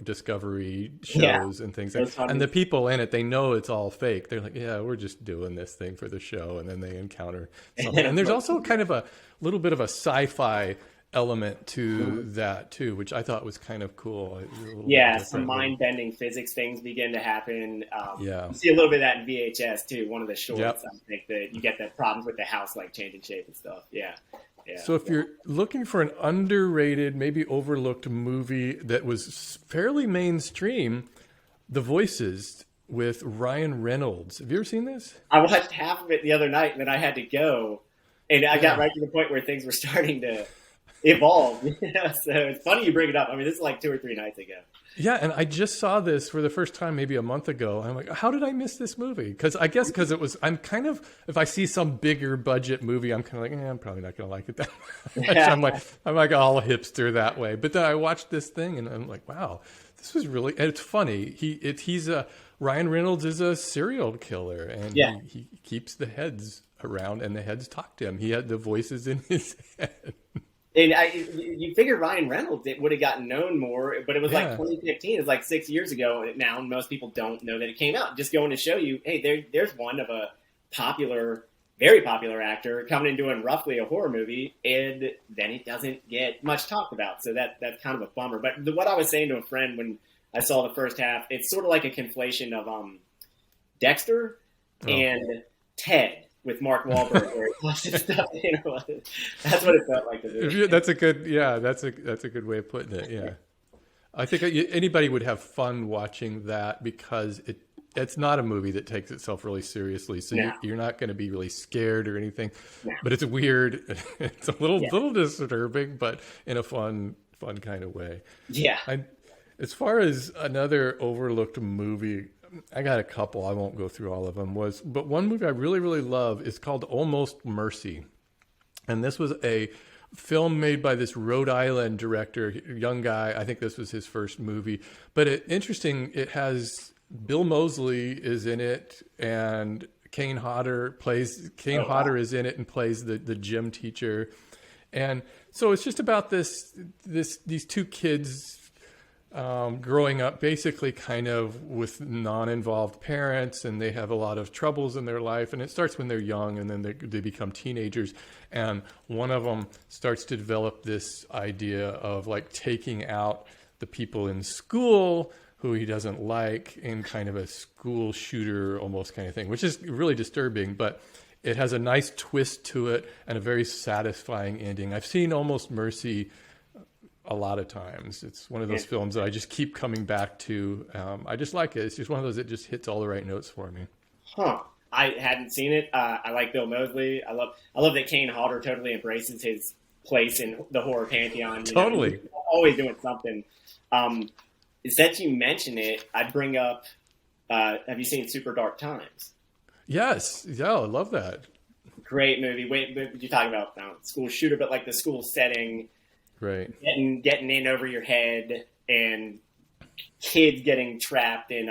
discovery shows and things and the people in it, they know it's all fake. They're like, yeah, we're just doing this thing for the show, and then they encounter something. And there's also kind of a little bit of a sci-fi element to that too, which I thought was kind of cool. Some mind-bending physics things begin to happen. You see a little bit of that in VHS too. One of the shorts, I think that you get the problems with the house like changing shape and stuff. So if you're looking for an underrated, maybe overlooked movie that was fairly mainstream, The Voices with Ryan Reynolds. Have you ever seen this? I watched half of it the other night, and then I had to go, and I got right to the point where things were starting to evolve. So it's funny you bring it up. I mean, this is like 2 or 3 nights ago. Yeah, and I just saw this for the first time maybe a month ago. I'm like, how did I miss this movie? Because it was, I'm kind of, if I see some bigger budget movie, I'm kind of like, I'm probably not going to like it that much. I'm like all hipster that way. But then I watched this thing and I'm like, wow, this was really, and it's funny. Ryan Reynolds is a serial killer, and he keeps the heads around, and the heads talk to him. He had the voices in his head. And you figure Ryan Reynolds would have gotten known more, but it was like 2015. It's like 6 years ago now, and most people don't know that it came out. Just going to show you, hey, there's one of a very popular actor coming and doing roughly a horror movie, and then it doesn't get much talked about. So that's kind of a bummer. But what I was saying to a friend when I saw the first half, it's sort of like a conflation of Dexter and Ted. With Mark Wahlberg, where he watches stuff, that's what it felt like to do. That's a good way of putting it. Yeah, I think anybody would have fun watching that because it's not a movie that takes itself really seriously, so you're not going to be really scared or anything. But it's weird. It's a little disturbing, but in a fun kind of way. Yeah. As far as another overlooked movie, I got a couple. I won't go through all of them. But one movie I really, really love is called Almost Mercy. And this was a film made by this Rhode Island director, young guy. I think this was his first movie. But interesting, it has Bill Moseley is in it, and Kane Hodder is in it and plays the gym teacher. And so it's just about these two kids growing up basically kind of with non-involved parents, and they have a lot of troubles in their life, and it starts when they're young, and then they become teenagers, and one of them starts to develop this idea of like taking out the people in school who he doesn't like in kind of a school shooter almost kind of thing, which is really disturbing, but it has a nice twist to it and a very satisfying ending. I've seen Almost Mercy a lot of times. It's one of those films that I just keep coming back to. I just like it. It's just one of those that just hits all the right notes for me. I hadn't seen it. I like Bill Moseley. I love that Kane Hodder totally embraces his place in the horror pantheon. Totally. He's always doing something. Since you mention it, I'd bring up, have you seen Super Dark Times? Yes. Yeah, I love that. Great movie. You're talking about school shooter, but like the school setting. Right. Getting in over your head, and kids getting trapped in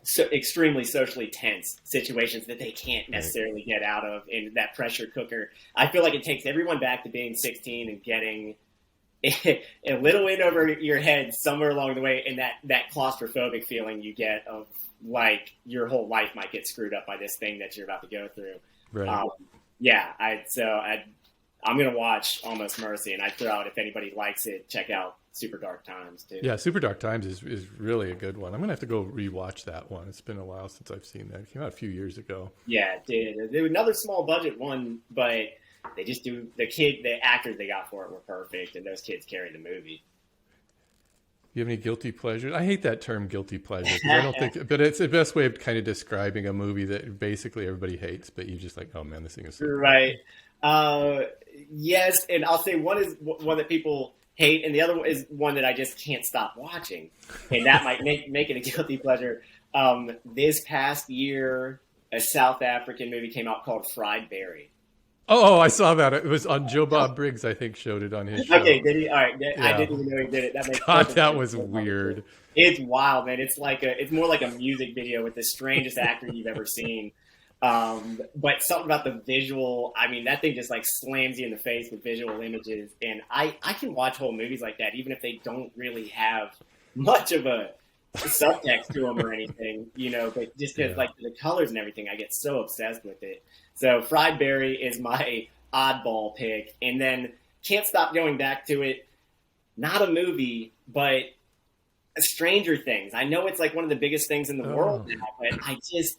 so extremely socially tense situations that they can't necessarily get out of in that pressure cooker. I feel like it takes everyone back to being 16 and getting a little in over your head somewhere along the way, and that claustrophobic feeling you get of like your whole life might get screwed up by this thing that you're about to go through. Right. I'm going to watch Almost Mercy, and I throw out, if anybody likes it, check out Super Dark Times too. Yeah, Super Dark Times is really a good one. I'm gonna have to go rewatch that one. It's been a while since I've seen that. It came out a few years ago. Yeah, it did. There was another small budget one, but they just do the actors they got for it were perfect, and those kids carried the movie. You have any guilty pleasures? I hate that term guilty pleasure because I don't think, but it's the best way of kind of describing a movie that basically everybody hates, but you just like, oh man, this thing is so right. Yes, and I'll say one is one that people hate, and the other one is one that I just can't stop watching, and that might make it a guilty pleasure. This past year, a South African movie came out called Fried Berry. Oh, I saw that. It was on Joe Bob Briggs, I think, showed it on his show. Okay, did he? All right, yeah. I didn't even know he did it. That makes God, that was weird. It's wild, man. It's more like a music video with the strangest actor you've ever seen. But something about the visual, I mean, that thing just like slams you in the face with visual images. And I can watch whole movies like that, even if they don't really have much of a subtext to them or anything, but just because like the colors and everything, I get so obsessed with it. So Fried Berry is my oddball pick. And then can't stop going back to it. Not a movie, but Stranger Things. I know it's like one of the biggest things in the world now, but I just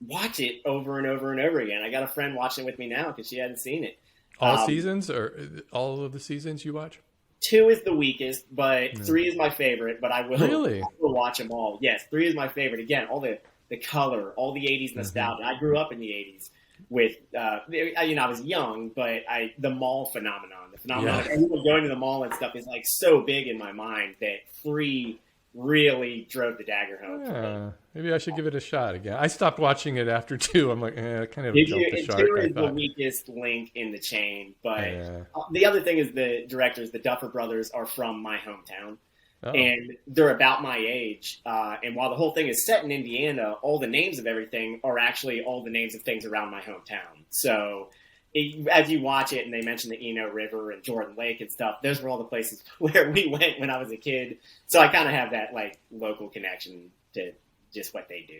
watch it over and over and over again. I got a friend watching with me now because she hadn't seen it. All seasons or all of the seasons you watch? 2 is the weakest, but 3 is my favorite. But I will watch them all. Yes, 3 is my favorite. Again, all the color, all the 80s nostalgia. I grew up in the 80s with, I was young, but the mall phenomenon, of everyone going to the mall and stuff is like so big in my mind that 3 really drove the dagger home. Yeah, maybe I should give it a shot again. I stopped watching it after 2. I'm like, I kind of jumped the shark. 2 is the weakest link in the chain, but the other thing is the directors, the Duffer Brothers, are from my hometown. And they're about my age. And while the whole thing is set in Indiana, all the names of everything are actually all the names of things around my hometown. So as you watch it and they mention the Eno River and Jordan Lake and stuff, those were all the places where we went when I was a kid. So I kind of have that like local connection to just what they do,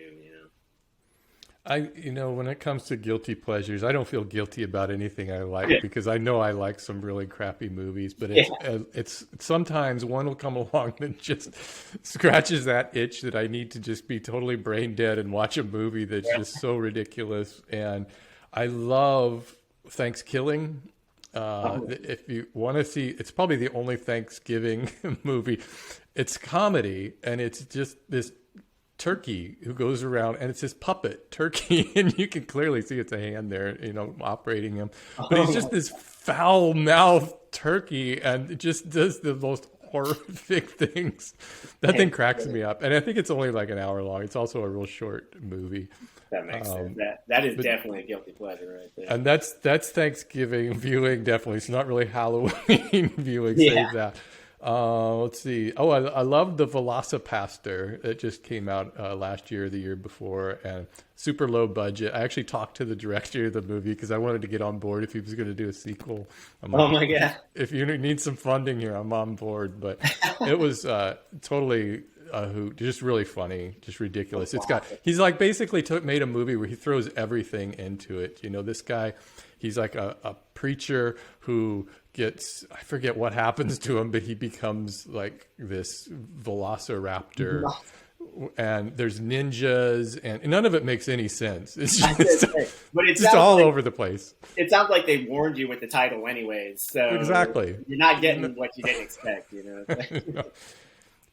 when it comes to guilty pleasures, I don't feel guilty about anything I like because I know I like some really crappy movies, but it's sometimes one will come along that just scratches that itch that I need to just be totally brain dead and watch a movie that's just so ridiculous. And I love Thanksgiving. If you want to see, it's probably the only Thanksgiving movie. It's comedy, and it's just this turkey who goes around, and it's this puppet turkey, and you can clearly see it's a hand there, operating him. But he's just this foul-mouthed turkey, and it just does the most horrific things. That thing cracks me up, and I think it's only like an hour long. It's also a real short movie. That makes sense. That is definitely a guilty pleasure right there. And that's Thanksgiving viewing, definitely. It's not really Halloween viewing. Save that. Let's see. Oh, I love the Velocipaster. It just came out last year, the year before, and super low budget. I actually talked to the director of the movie because I wanted to get on board if he was going to do a sequel. Oh my God. If you need some funding here, I'm on board. But it was totally just really funny, just ridiculous. He's like basically made a movie where he throws everything into it. This guy, he's like a preacher who I forget what happens to him, but he becomes like this velociraptor. And there's ninjas, and none of it makes any sense. It's just all over the place. It sounds like they warned you with the title anyways. So exactly, you're not getting what you didn't expect.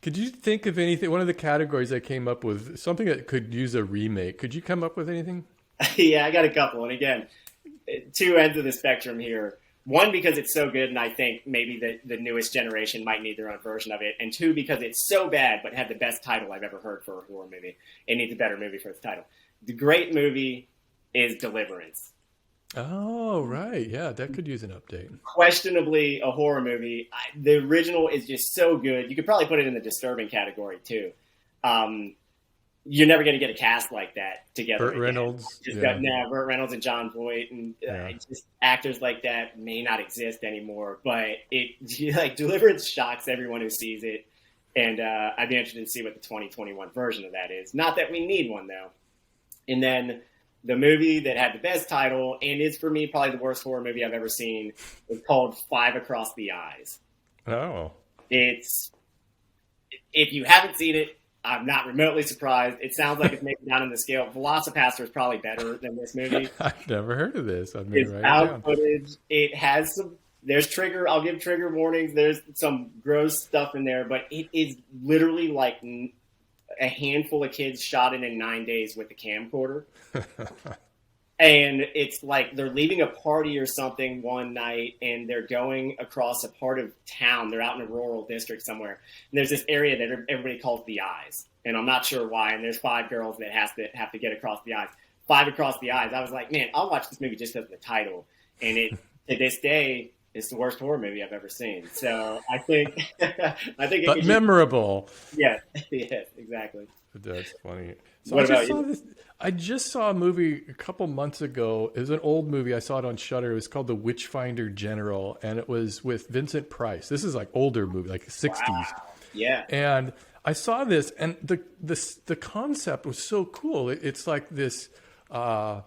Could you think of anything? One of the categories I came up with, something that could use a remake. Could you come up with anything? Yeah, I got a couple. And again, 2 ends of the spectrum here. 1, because it's so good, and I think maybe the newest generation might need their own version of it. And 2, because it's so bad, but had the best title I've ever heard for a horror movie. It needs a better movie for its title. The great movie is Deliverance. Oh, right. Yeah, that could use an update. Questionably a horror movie. The original is just so good. You could probably put it in the disturbing category, too. You're never going to get a cast like that together. Burt Reynolds. Burt Reynolds and John Voight, and just actors like that may not exist anymore. But Deliverance shocks everyone who sees it, and I'd be interested to see what the 2021 version of that is. Not that we need one though. And then the movie that had the best title and is for me probably the worst horror movie I've ever seen is called 5 Across the Eyes. Oh. It's, if you haven't seen it, I'm not remotely surprised. It sounds like it's making down in the scale. Velocipaster is probably better than this movie. I've never heard of this. It's found footage. It has some. There's trigger. I'll give trigger warnings. There's some gross stuff in there, but it is literally like a handful of kids shot in 9 days with a camcorder. And it's like they're leaving a party or something one night, and they're going across a part of town. They're out in a rural district somewhere. And there's this area that everybody calls the Eyes. And I'm not sure why. And there's 5 girls that have to get across the Eyes. 5 across the Eyes. I was like, man, I'll watch this movie just because of the title. And it, to this day, it's the worst horror movie I've ever seen. So I think, but memorable. Yes, yes, exactly. That's funny. So I just saw a movie a couple months ago. It was an old movie. I saw it on Shudder. It was called The Witchfinder General, and it was with Vincent Price. This is like older movie, like 60s. Wow. Yeah. And I saw this, and the concept was so cool. It's like this, I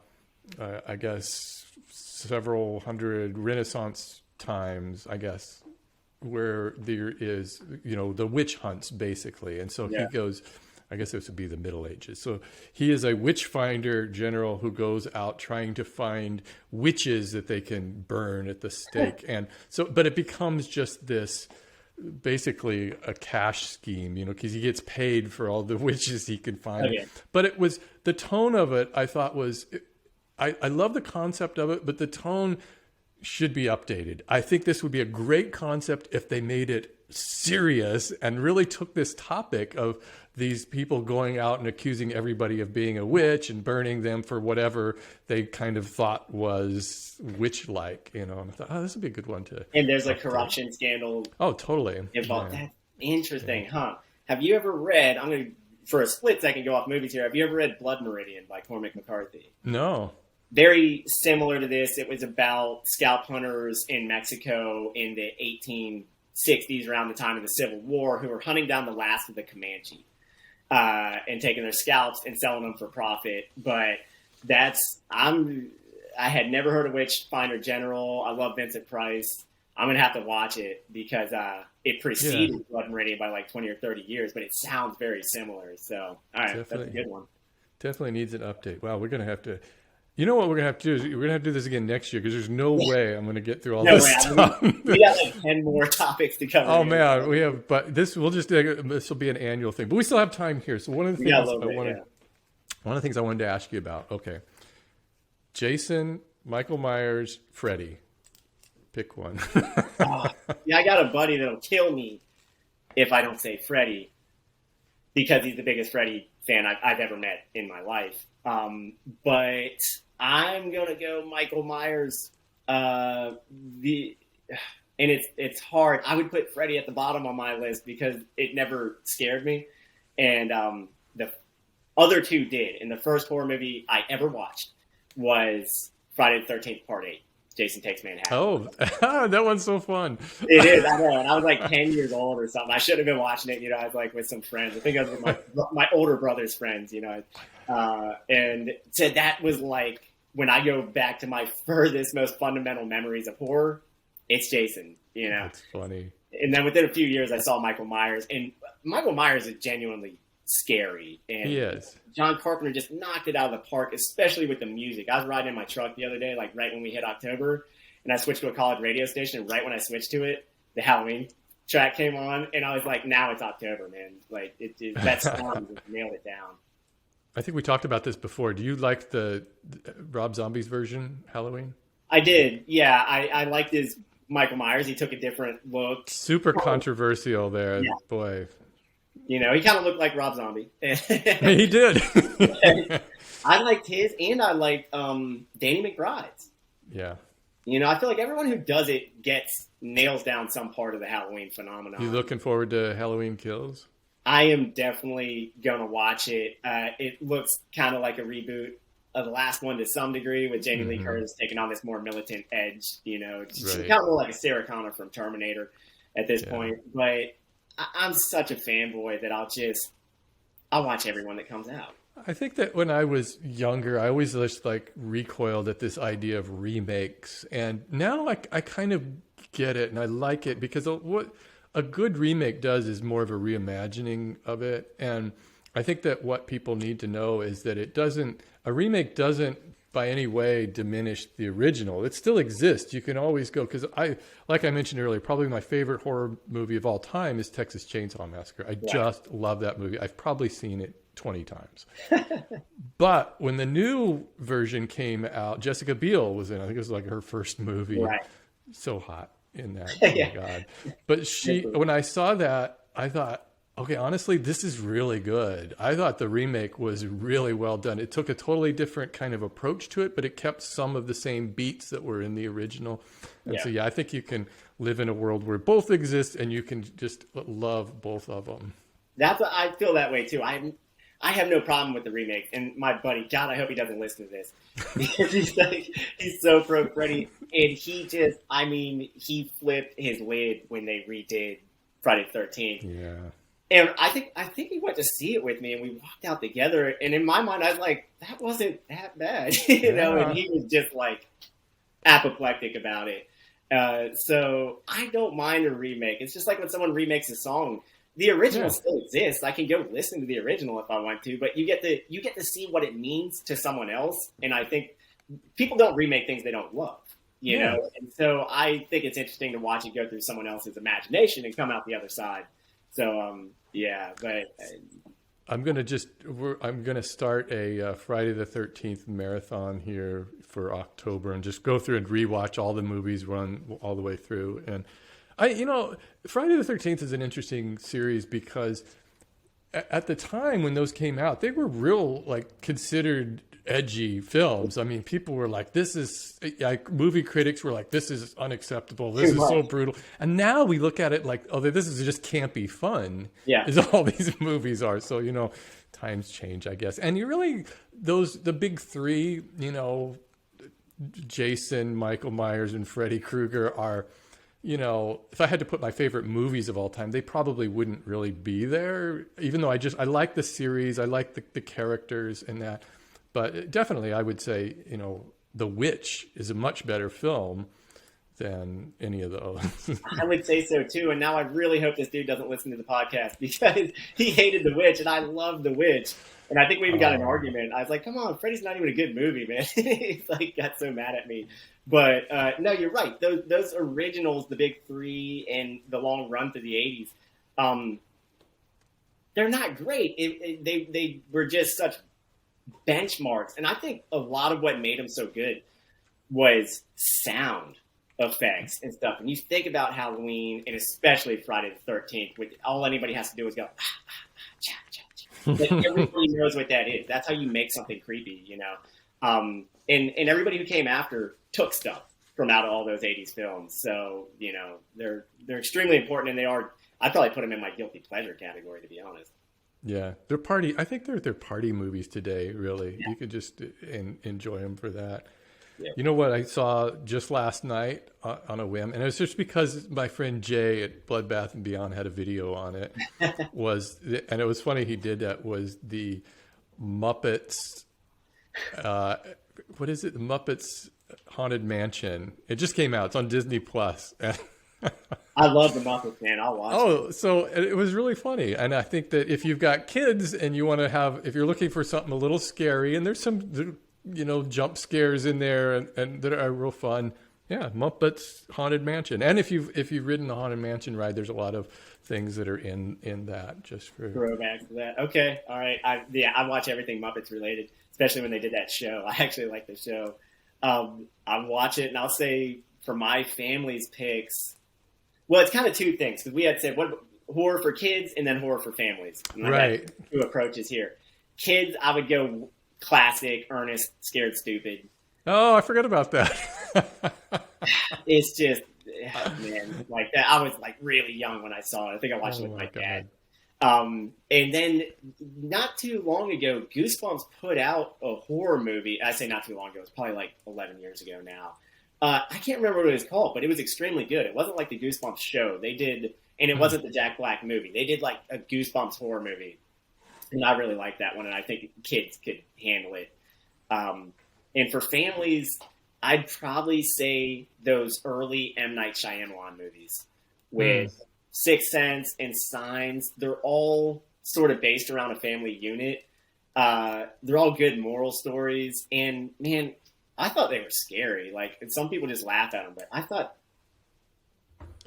guess, several hundred Renaissance times, I guess, where there is, the witch hunts, basically. And so he goes... I guess this would be the Middle Ages. So he is a witchfinder general who goes out trying to find witches that they can burn at the stake. And so, but it becomes just this, basically a cash scheme, because he gets paid for all the witches he can find. Okay. But it was, the tone of it, I thought was, I love the concept of it, but the tone should be updated. I think this would be a great concept if they made it serious and really took this topic of these people going out and accusing everybody of being a witch and burning them for whatever they kind of thought was witch-like, And I thought, this would be a good one to. And there's a corruption scandal. Oh, totally. Involved. Yeah. That's interesting, huh? Have you ever read? I'm going to, for a split second, go off movies here. Have you ever read Blood Meridian by Cormac McCarthy? No. Very similar to this. It was about scalp hunters in Mexico in the 1860s, around the time of the Civil War, who were hunting down the last of the Comanche. And taking their scalps and selling them for profit. But I had never heard of Witchfinder General. I love Vincent Price. I'm going to have to watch it because it preceded Blood Meridian by like 20 or 30 years, but it sounds very similar. So, all right, definitely, that's a good one. Definitely needs an update. Wow, we're going to have to... You know what we're going to have to do is we're going to have to do this again next year because there's no way I'm going to get through all this stuff. We got like 10 more topics to cover. Oh, man. We have, but this will be an annual thing. But we still have time here. So one of the things I wanted to ask you about. Okay. Jason, Michael Myers, Freddy. Pick one. I got a buddy that'll kill me if I don't say Freddy because he's the biggest Freddy fan I've ever met in my life. But I'm gonna go Michael Myers. And it's hard. I would put Freddy at the bottom on my list because it never scared me, and the other two did. And the first horror movie I ever watched was Friday the 13th Part 8. Jason Takes Manhattan. Oh, that one's so fun. It is, I know. And I was like 10 years old or something. I should have been watching it. I was like with some friends. I think I was with my older brother's friends, and so that was like, when I go back to my furthest, most fundamental memories of horror, it's Jason, That's funny. And then within a few years, I saw Michael Myers. And Michael Myers is genuinely scary. And he is. John Carpenter just knocked it out of the park, especially with the music. I was riding in my truck the other day, like right when we hit October, and I switched to a college radio station. And right when I switched to it, the Halloween track came on, and I was like, now it's October, man. Like, that song just nailed it down. I think we talked about this before. Do you like the Rob Zombie's version, Halloween? I did. Yeah, I liked his Michael Myers. He took a different look. Super controversial there. Yeah. Boy. He kind of looked like Rob Zombie. He did. I liked his, and I liked Danny McBride's. Yeah. I feel like everyone who does it nails down some part of the Halloween phenomenon. You looking forward to Halloween Kills? I am definitely going to watch it. It looks kind of like a reboot of the last one to some degree, with Jamie Lee Curtis taking on this more militant edge. She's kind of more like a Sarah Connor from Terminator at this point. But I'm such a fanboy that I'll watch everyone that comes out. I think that when I was younger, I always just recoiled at this idea of remakes, and now I kind of get it and I like it because a good remake does is more of a reimagining of it. And I think that what people need to know is that a remake doesn't by any way diminish the original. It still exists. You can always go, because like I mentioned earlier, probably my favorite horror movie of all time is Texas Chainsaw Massacre. I just love that movie. I've probably seen it 20 times. But when the new version came out, Jessica Biel was in, I think it was like her first movie. Right. So hot in that. Oh my God. But when I saw that, I thought, okay, honestly, this is really good. I thought the remake was really well done. It took a totally different kind of approach to it, but it kept some of the same beats that were in the original. And so, I think you can live in a world where both exist and you can just love both of them. I feel that way too. I have no problem with the remake. And my buddy, God, I hope he doesn't listen to this. Because he's so pro Freddy. And he flipped his lid when they redid Friday the 13th. Yeah. And I think he went to see it with me, and we walked out together. And in my mind, I was like, that wasn't that bad, you know. And he was just like apoplectic about it. So I don't mind a remake. It's just like when someone remakes a song. The original still exists. I can go listen to the original if I want to, but you get to see what it means to someone else. And I think people don't remake things they don't love, you know. And so I think it's interesting to watch it go through someone else's imagination and come out the other side. So but I'm gonna start a Friday the 13th marathon here for October and just go through and rewatch all the movies, run all the way through. And Friday the 13th is an interesting series because at the time when those came out, they were real considered edgy films. I mean, people were like, this is movie critics were like, this is unacceptable. This is so brutal. And now we look at it like, oh, this is just campy fun. Yeah. Is all these movies are. So, times change, I guess. And the big three, Jason, Michael Myers, and Freddy Krueger are, if I had to put my favorite movies of all time, they probably wouldn't really be there, even though I like the series. I like the characters and that. But definitely, I would say, The Witch is a much better film than any of those. I would say so, too. And now I really hope this dude doesn't listen to the podcast because he hated The Witch, and I love The Witch. And I think we even got an argument. I was like, come on, Freddy's not even a good movie, man. He's got so mad at me. But no, you're right. Those originals, the big three and the long run through the 80s, they're not great. They were just such benchmarks. And I think a lot of what made them so good was sound effects and stuff. And you think about Halloween and especially Friday the 13th, which all anybody has to do is go, cha, cha, cha. Like, everybody knows what that is. That's how you make something creepy, And everybody who came after took stuff from out of all those 80s films. So, they're extremely important, and I'd probably put them in my guilty pleasure category, to be honest. Yeah, I think they're party movies today, really. Yeah. You could just enjoy them for that. Yeah. You know what I saw just last night on a whim, and it was just because my friend Jay at Blood Bath & Beyond had a video on it, and it was funny he did that, was the Muppets, what is it? The Muppets Haunted Mansion. It just came out. It's on Disney Plus. I love the Muppets, man. I'll watch it. Oh, so it was really funny. And I think that if you've got kids and you want to if you're looking for something a little scary, and there's some, jump scares in there and that are real fun. Yeah, Muppets Haunted Mansion. And if you've ridden the Haunted Mansion ride, there's a lot of things that are in that just for throwback to that. Okay, all right. I watch everything Muppets related, especially when they did that show. I actually like the show. I watch it, and I'll say for my family's picks, well, it's kind of two things, because we had said horror for kids and then horror for families. Right. Two approaches here. Kids, I would go classic, Ernest, Scared Stupid. Oh, I forgot about that. It's just, man, like that. I was really young when I saw it. I think I watched it with my dad. And then not too long ago, Goosebumps put out a horror movie. I say not too long ago. It's probably 11 years ago now. I can't remember what it was called, but it was extremely good. It wasn't like the Goosebumps show. They did, and it wasn't the Jack Black movie. They did a Goosebumps horror movie. And I really liked that one, and I think kids could handle it. And for families, I'd probably say those early M. Night Shyamalan movies with Sixth Sense and Signs, they're all sort of based around a family unit. They're all good moral stories. And man, I thought they were scary. Like, and some people just laugh at them, but I thought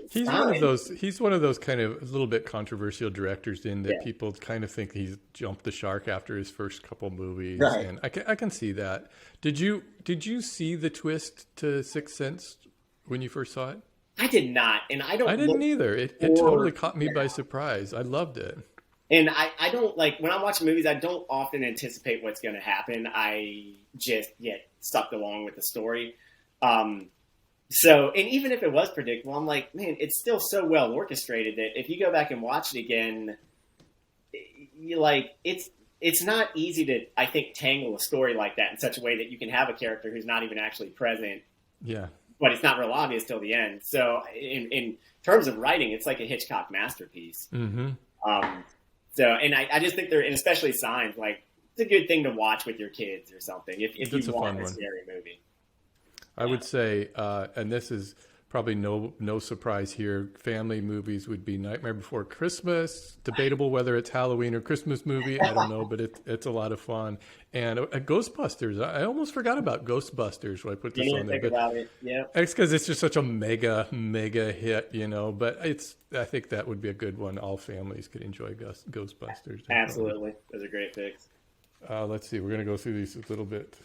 he's one of those kind of a little bit controversial directors in that people kind of think he's jumped the shark after his first couple movies. Right. And I can see that. Did you see the twist to Sixth Sense when you first saw it? I did not, and I didn't either. It totally caught me by surprise. I loved it. And I don't, like, when I'm watching movies, I don't often anticipate what's going to happen. I just get sucked along with the story. So, and even if it was predictable, I'm like, man, it's still so well orchestrated that if you go back and watch it again, it's not easy to, I think, tangle a story like that in such a way that you can have a character who's not even actually present. Yeah. But it's not real obvious till the end. So in terms of writing, it's like a Hitchcock masterpiece. Mm-hmm. So, and I just think and especially Signs, like, it's a good thing to watch with your kids or something if you want a scary movie. I would say, and this is probably no surprise here, family movies would be Nightmare Before Christmas. Debatable whether it's Halloween or Christmas movie. I don't know, but it's a lot of fun. And Ghostbusters. I almost forgot about Ghostbusters when I put this on there. About it. Yeah. It's because it's just such a mega hit, you know. But I think that would be a good one. All families could enjoy Ghostbusters. Absolutely. Those are great picks. Let's see. We're going to go through these a little bit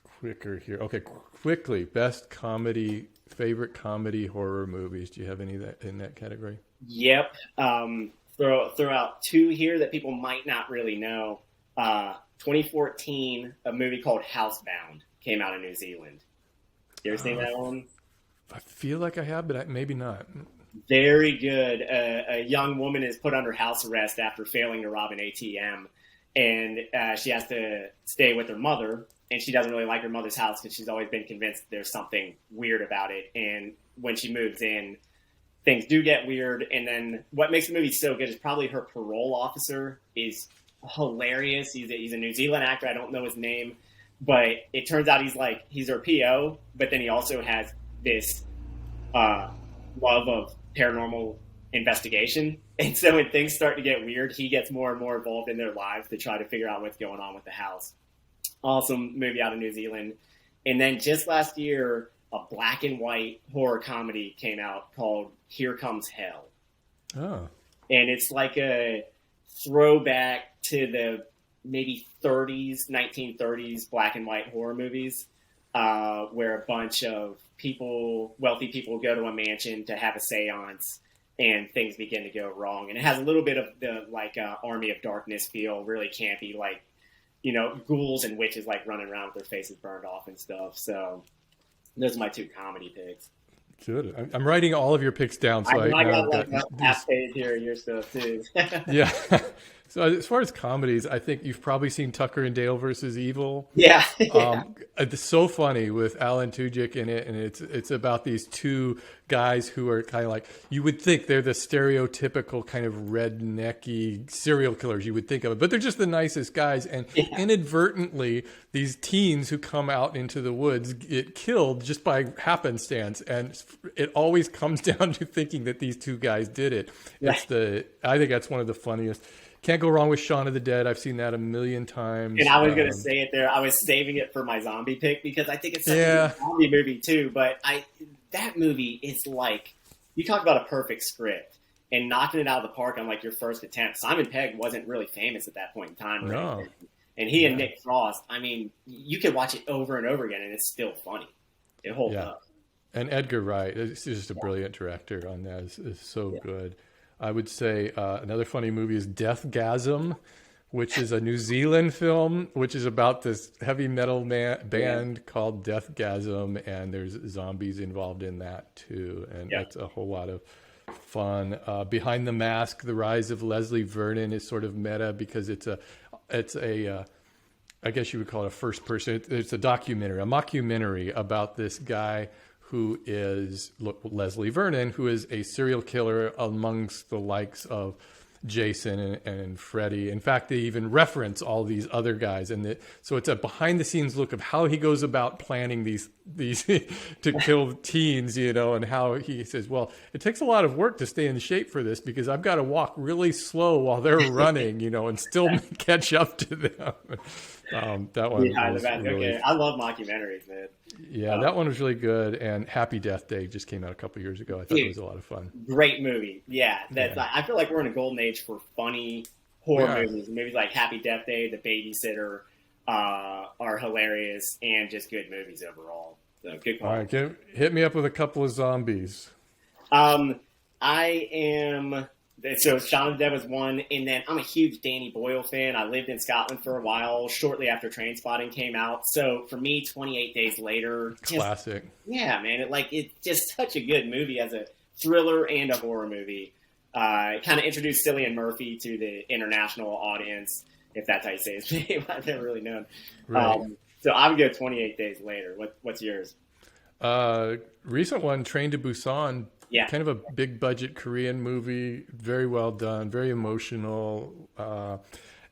quicker here. Okay, quickly. Best favorite comedy horror movies. Do you have any in that category? Yep. Throw out two here that people might not really know. 2014, a movie called Housebound came out in New Zealand. You ever seen that one? I feel like I have, but maybe not. Very good. A young woman is put under house arrest after failing to rob an ATM, and she has to stay with her mother. And she doesn't really like her mother's house because she's always been convinced there's something weird about it. And when she moves in, things do get weird. And then what makes the movie so good is probably her parole officer is hilarious. He's a New Zealand actor. I don't know his name, but it turns out he's her PO, but then he also has this love of paranormal investigation. And so when things start to get weird, he gets more and more involved in their lives to try to figure out what's going on with the house. Awesome movie out of New Zealand. And then just last year, a black and white horror comedy came out called Here Comes Hell. Oh. And it's like a throwback to the maybe 1930s black and white horror movies, where a bunch of wealthy people go to a mansion to have a seance and things begin to go wrong. And it has a little bit of the Army of Darkness feel, really campy, like, you know, ghouls and witches like running around with their faces burned off and stuff. So those are my two comedy picks. Good. I'm writing all of your picks down. So I got like a half page here of your stuff too. Yeah. So as far as comedies, I think you've probably seen Tucker and Dale versus Evil. Yeah. It's so funny with Alan Tudyk in it, and it's about these two guys who are kind of like, you would think they're the stereotypical kind of rednecky serial killers you would think of it, but they're just the nicest guys. And inadvertently, these teens who come out into the woods get killed just by happenstance, and it always comes down to thinking that these two guys did it. I think that's one of the funniest. Can't go wrong with Shaun of the Dead. I've seen that a million times. And I was going to say it there. I was saving it for my zombie pick because I think it's such a zombie movie too. But that movie is like, you talk about a perfect script and knocking it out of the park on like your first attempt. Simon Pegg wasn't really famous at that point in time. No. And he and Nick Frost, I mean, you could watch it over and over again and it's still funny. It holds up. And Edgar Wright is just a brilliant director on that. It's so good. I would say another funny movie is Gasm, which is a New Zealand film, which is about this heavy metal band called Gasm, and there's zombies involved in that too, and that's a whole lot of fun. Behind the Mask: The Rise of Leslie Vernon is sort of meta because it's a I guess you would call it a first person. It's a mockumentary about this guy who is Leslie Vernon, who is a serial killer amongst the likes of Jason and Freddy. In fact, they even reference all these other guys, and so it's a behind the scenes look of how he goes about planning these to kill teens, and how he says, well, it takes a lot of work to stay in shape for this because I've got to walk really slow while they're running, and still catch up to them. That one was really, I love documentaries, man. Yeah, that one was really good. And Happy Death Day just came out a couple years ago. I thought it was a lot of fun. Great movie. Yeah, I feel like we're in a golden age for funny horror movies. Movies like Happy Death Day, The Babysitter are hilarious and just good movies overall. So good call. All right, hit me up with a couple of zombies. So Shaun of the Dead was one, and then I'm a huge Danny Boyle fan. I lived in Scotland for a while, shortly after Trainspotting came out. So for me, 28 Days Later, classic. Yeah, man, it's just such a good movie as a thriller and a horror movie. It kind of introduced Cillian Murphy to the international audience, if that's how you say his name. I've never really known. Right. So I would go 28 Days Later. What's yours? Recent one, Train to Busan. Yeah. Kind of a big budget Korean movie, very well done, very emotional.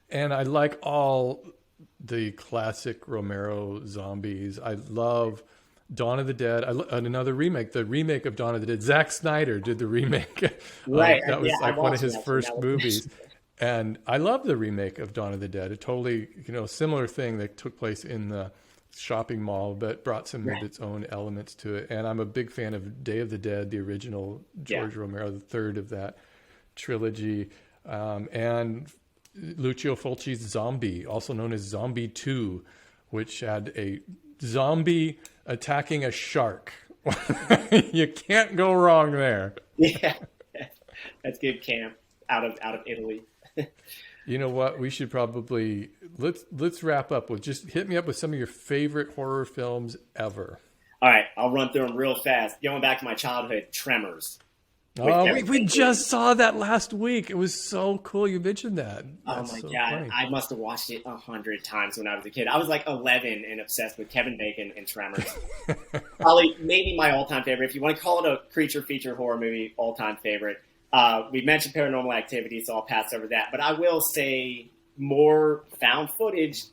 And I like all the classic Romero zombies. I love Dawn of the Dead. Another remake, the remake of Dawn of the Dead. Zack Snyder did the remake. Right. That was one of his first movies. And I love the remake of Dawn of the Dead. A totally, similar thing that took place in the shopping mall, but brought some of its own elements to it. And I'm a big fan of Day of the Dead, the original George Romero, the third of that trilogy. And Lucio Fulci's Zombie, also known as Zombie 2, which had a zombie attacking a shark. You can't go wrong there. Yeah, that's good camp out of Italy. You know what? We should probably let's wrap up with just hit me up with some of your favorite horror films ever. All right, I'll run through them real fast. Going back to my childhood, Tremors. Oh, we just saw that last week. It was so cool you mentioned that. That's God, funny. I must have watched it 100 times when I was a kid. I was like 11 and obsessed with Kevin Bacon and Tremors. Probably, maybe my all-time favorite. If you want to call it a creature feature horror movie, all-time favorite. We mentioned Paranormal Activity, so I'll pass over that. But I will say more found footage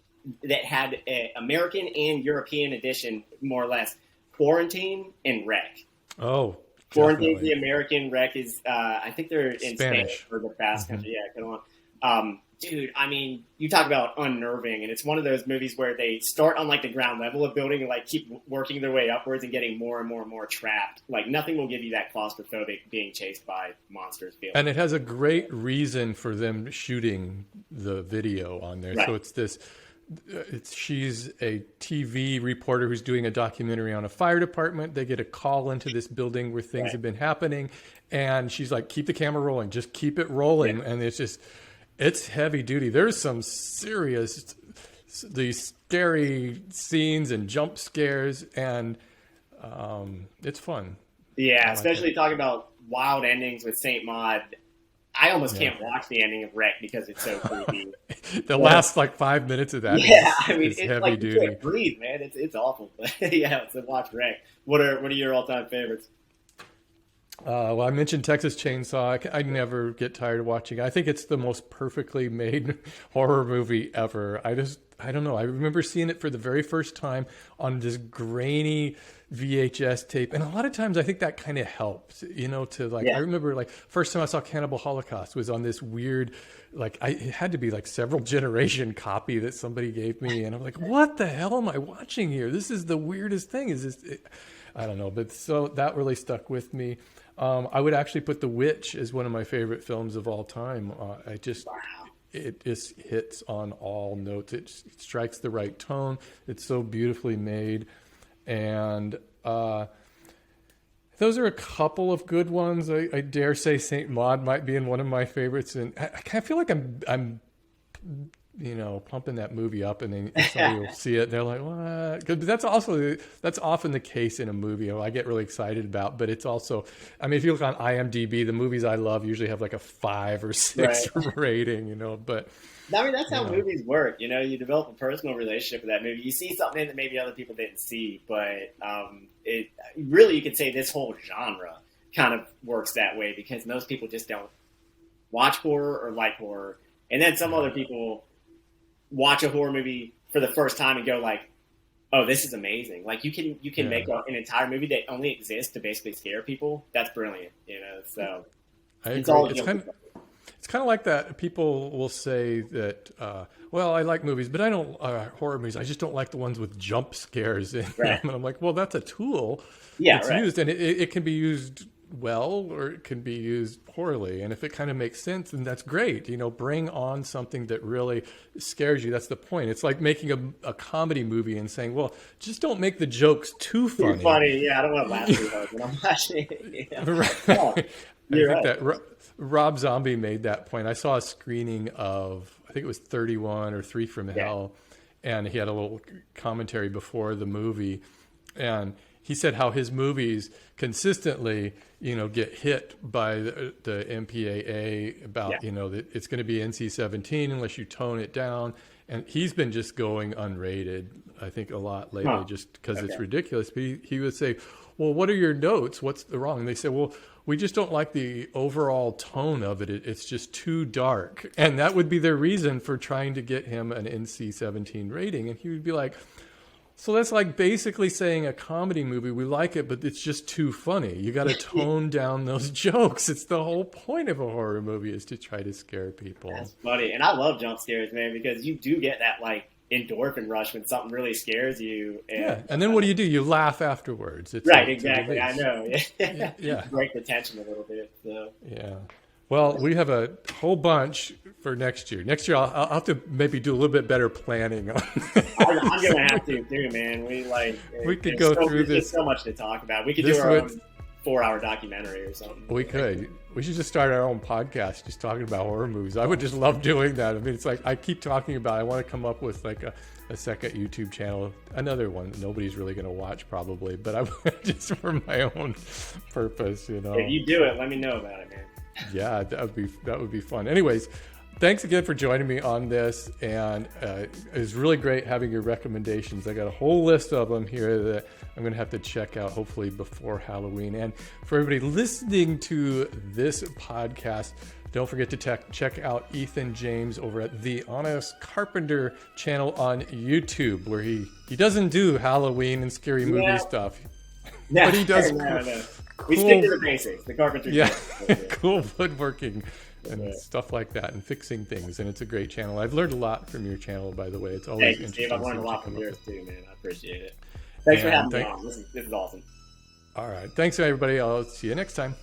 that had an American and European edition, more or less. Quarantine and Wreck. Oh, Quarantine, the American. Wreck is, I think they're in Spanish for the Basque country. Yeah, come on. Dude, I mean, you talk about unnerving, and it's one of those movies where they start on like the ground level of building and like keep working their way upwards and getting more and more and more trapped. Like nothing will give you that claustrophobic being chased by monsters feeling. And it has a great reason for them shooting the video on there. Right. So it's this. She's a TV reporter who's doing a documentary on a fire department. They get a call into this building where things have been happening, and she's like, "Keep the camera rolling, just keep it rolling." And it's heavy duty. There's some serious, these scary scenes and jump scares, and it's fun. Yeah, especially talking about wild endings with Saint Maud. I almost can't watch the ending of Wreck because it's so creepy. The last like 5 minutes of that is heavy like duty. You can't breathe, man. It's awful. Yeah, so watch Wreck. What are your all-time favorites? Well, I mentioned Texas Chainsaw. I never get tired of watching it. I think it's the most perfectly made horror movie ever. I don't know. I remember seeing it for the very first time on this grainy VHS tape. And a lot of times I think that kind of helps, to like, I remember like first time I saw Cannibal Holocaust was on this weird, like it had to be like several generation copy that somebody gave me. And I'm like, what the hell am I watching here? This is the weirdest thing. I don't know. But so that really stuck with me. I would actually put The Witch as one of my favorite films of all time. It just hits on all notes. It strikes the right tone. It's so beautifully made. And those are a couple of good ones. I dare say Saint Maud might be in one of my favorites. And I kind of feel like I'm pumping that movie up, and then somebody will see it and they're like, what? Because that's often the case in a movie. I get really excited about, but it's also, I mean, if you look on IMDb, the movies I love usually have like a 5 or 6 rating, but I mean, that's how movies work. You develop a personal relationship with that movie. You see something in that maybe other people didn't see, but it really, you could say this whole genre kind of works that way because most people just don't watch horror or like horror. And then some other people watch a horror movie for the first time and go like, oh, this is amazing. Like you can make an entire movie that only exists to basically scare people. That's brilliant, you know? So I agree. It's kind of like that. People will say that, well, I like movies, but I don't, horror movies, I just don't like the ones with jump scares in them. And I'm like, well, that's a tool. Yeah, it's used, and it can be used well, or it can be used poorly. And if it kind of makes sense, then that's great. You know, bring on something that really scares you. That's the point. It's like making a comedy movie and saying, well, just don't make the jokes too funny. Too funny, yeah. I don't want to laugh too hard when I'm watching it. Yeah. Right. I think that Rob Zombie made that point. I saw a screening of, I think it was 31 or 3 from Hell, and he had a little commentary before the movie, and he said how his movies consistently, you know, get hit by the MPAA about, you know, that it's going to be NC-17 unless you tone it down. And he's been just going unrated, I think, a lot lately, just because it's ridiculous. But he would say, well, what are your notes? What's the wrong? And they say, well, we just don't like the overall tone of it. It's just too dark. And that would be their reason for trying to get him an NC-17 rating. And he would be like, so that's like basically saying a comedy movie, we like it, but it's just too funny. You got to tone down those jokes. It's the whole point of a horror movie, is to try to scare people. That's funny. And I love jump scares, man, because you do get that like endorphin rush when something really scares you. And then what do? You laugh afterwards. It's right, exactly. I know. Yeah. Break the tension a little bit. So. Yeah. Well, we have a whole bunch for next year. Next year, I'll have to maybe do a little bit better planning on I'm going to have to too, man. We could go through this. There's so much to talk about. We could do our own 4-hour documentary or something. We could. We should just start our own podcast just talking about horror movies. I would just love doing that. I mean, it's like I keep talking about, I want to come up with like a second YouTube channel, another one that nobody's really going to watch probably, but I just for my own purpose, you know. If you do it, let me know about it, man. Yeah, that would be fun. Anyways, thanks again for joining me on this, and it was really great having your recommendations. I got a whole list of them here that I'm going to have to check out hopefully before Halloween. And for everybody listening to this podcast, don't forget to check out Ethan James over at the Honest Carpenter channel on YouTube, where he doesn't do Halloween and scary movie stuff, but he does. Cool, we stick to the basics, the carpentry. Cool woodworking and stuff like that, and fixing things. And it's a great channel. I've learned a lot from your channel, by the way. It's always interesting. Steve, I've learned a lot from yours too, man. I appreciate it. Thanks for having me on. This is awesome. All right. Thanks, everybody. I'll see you next time.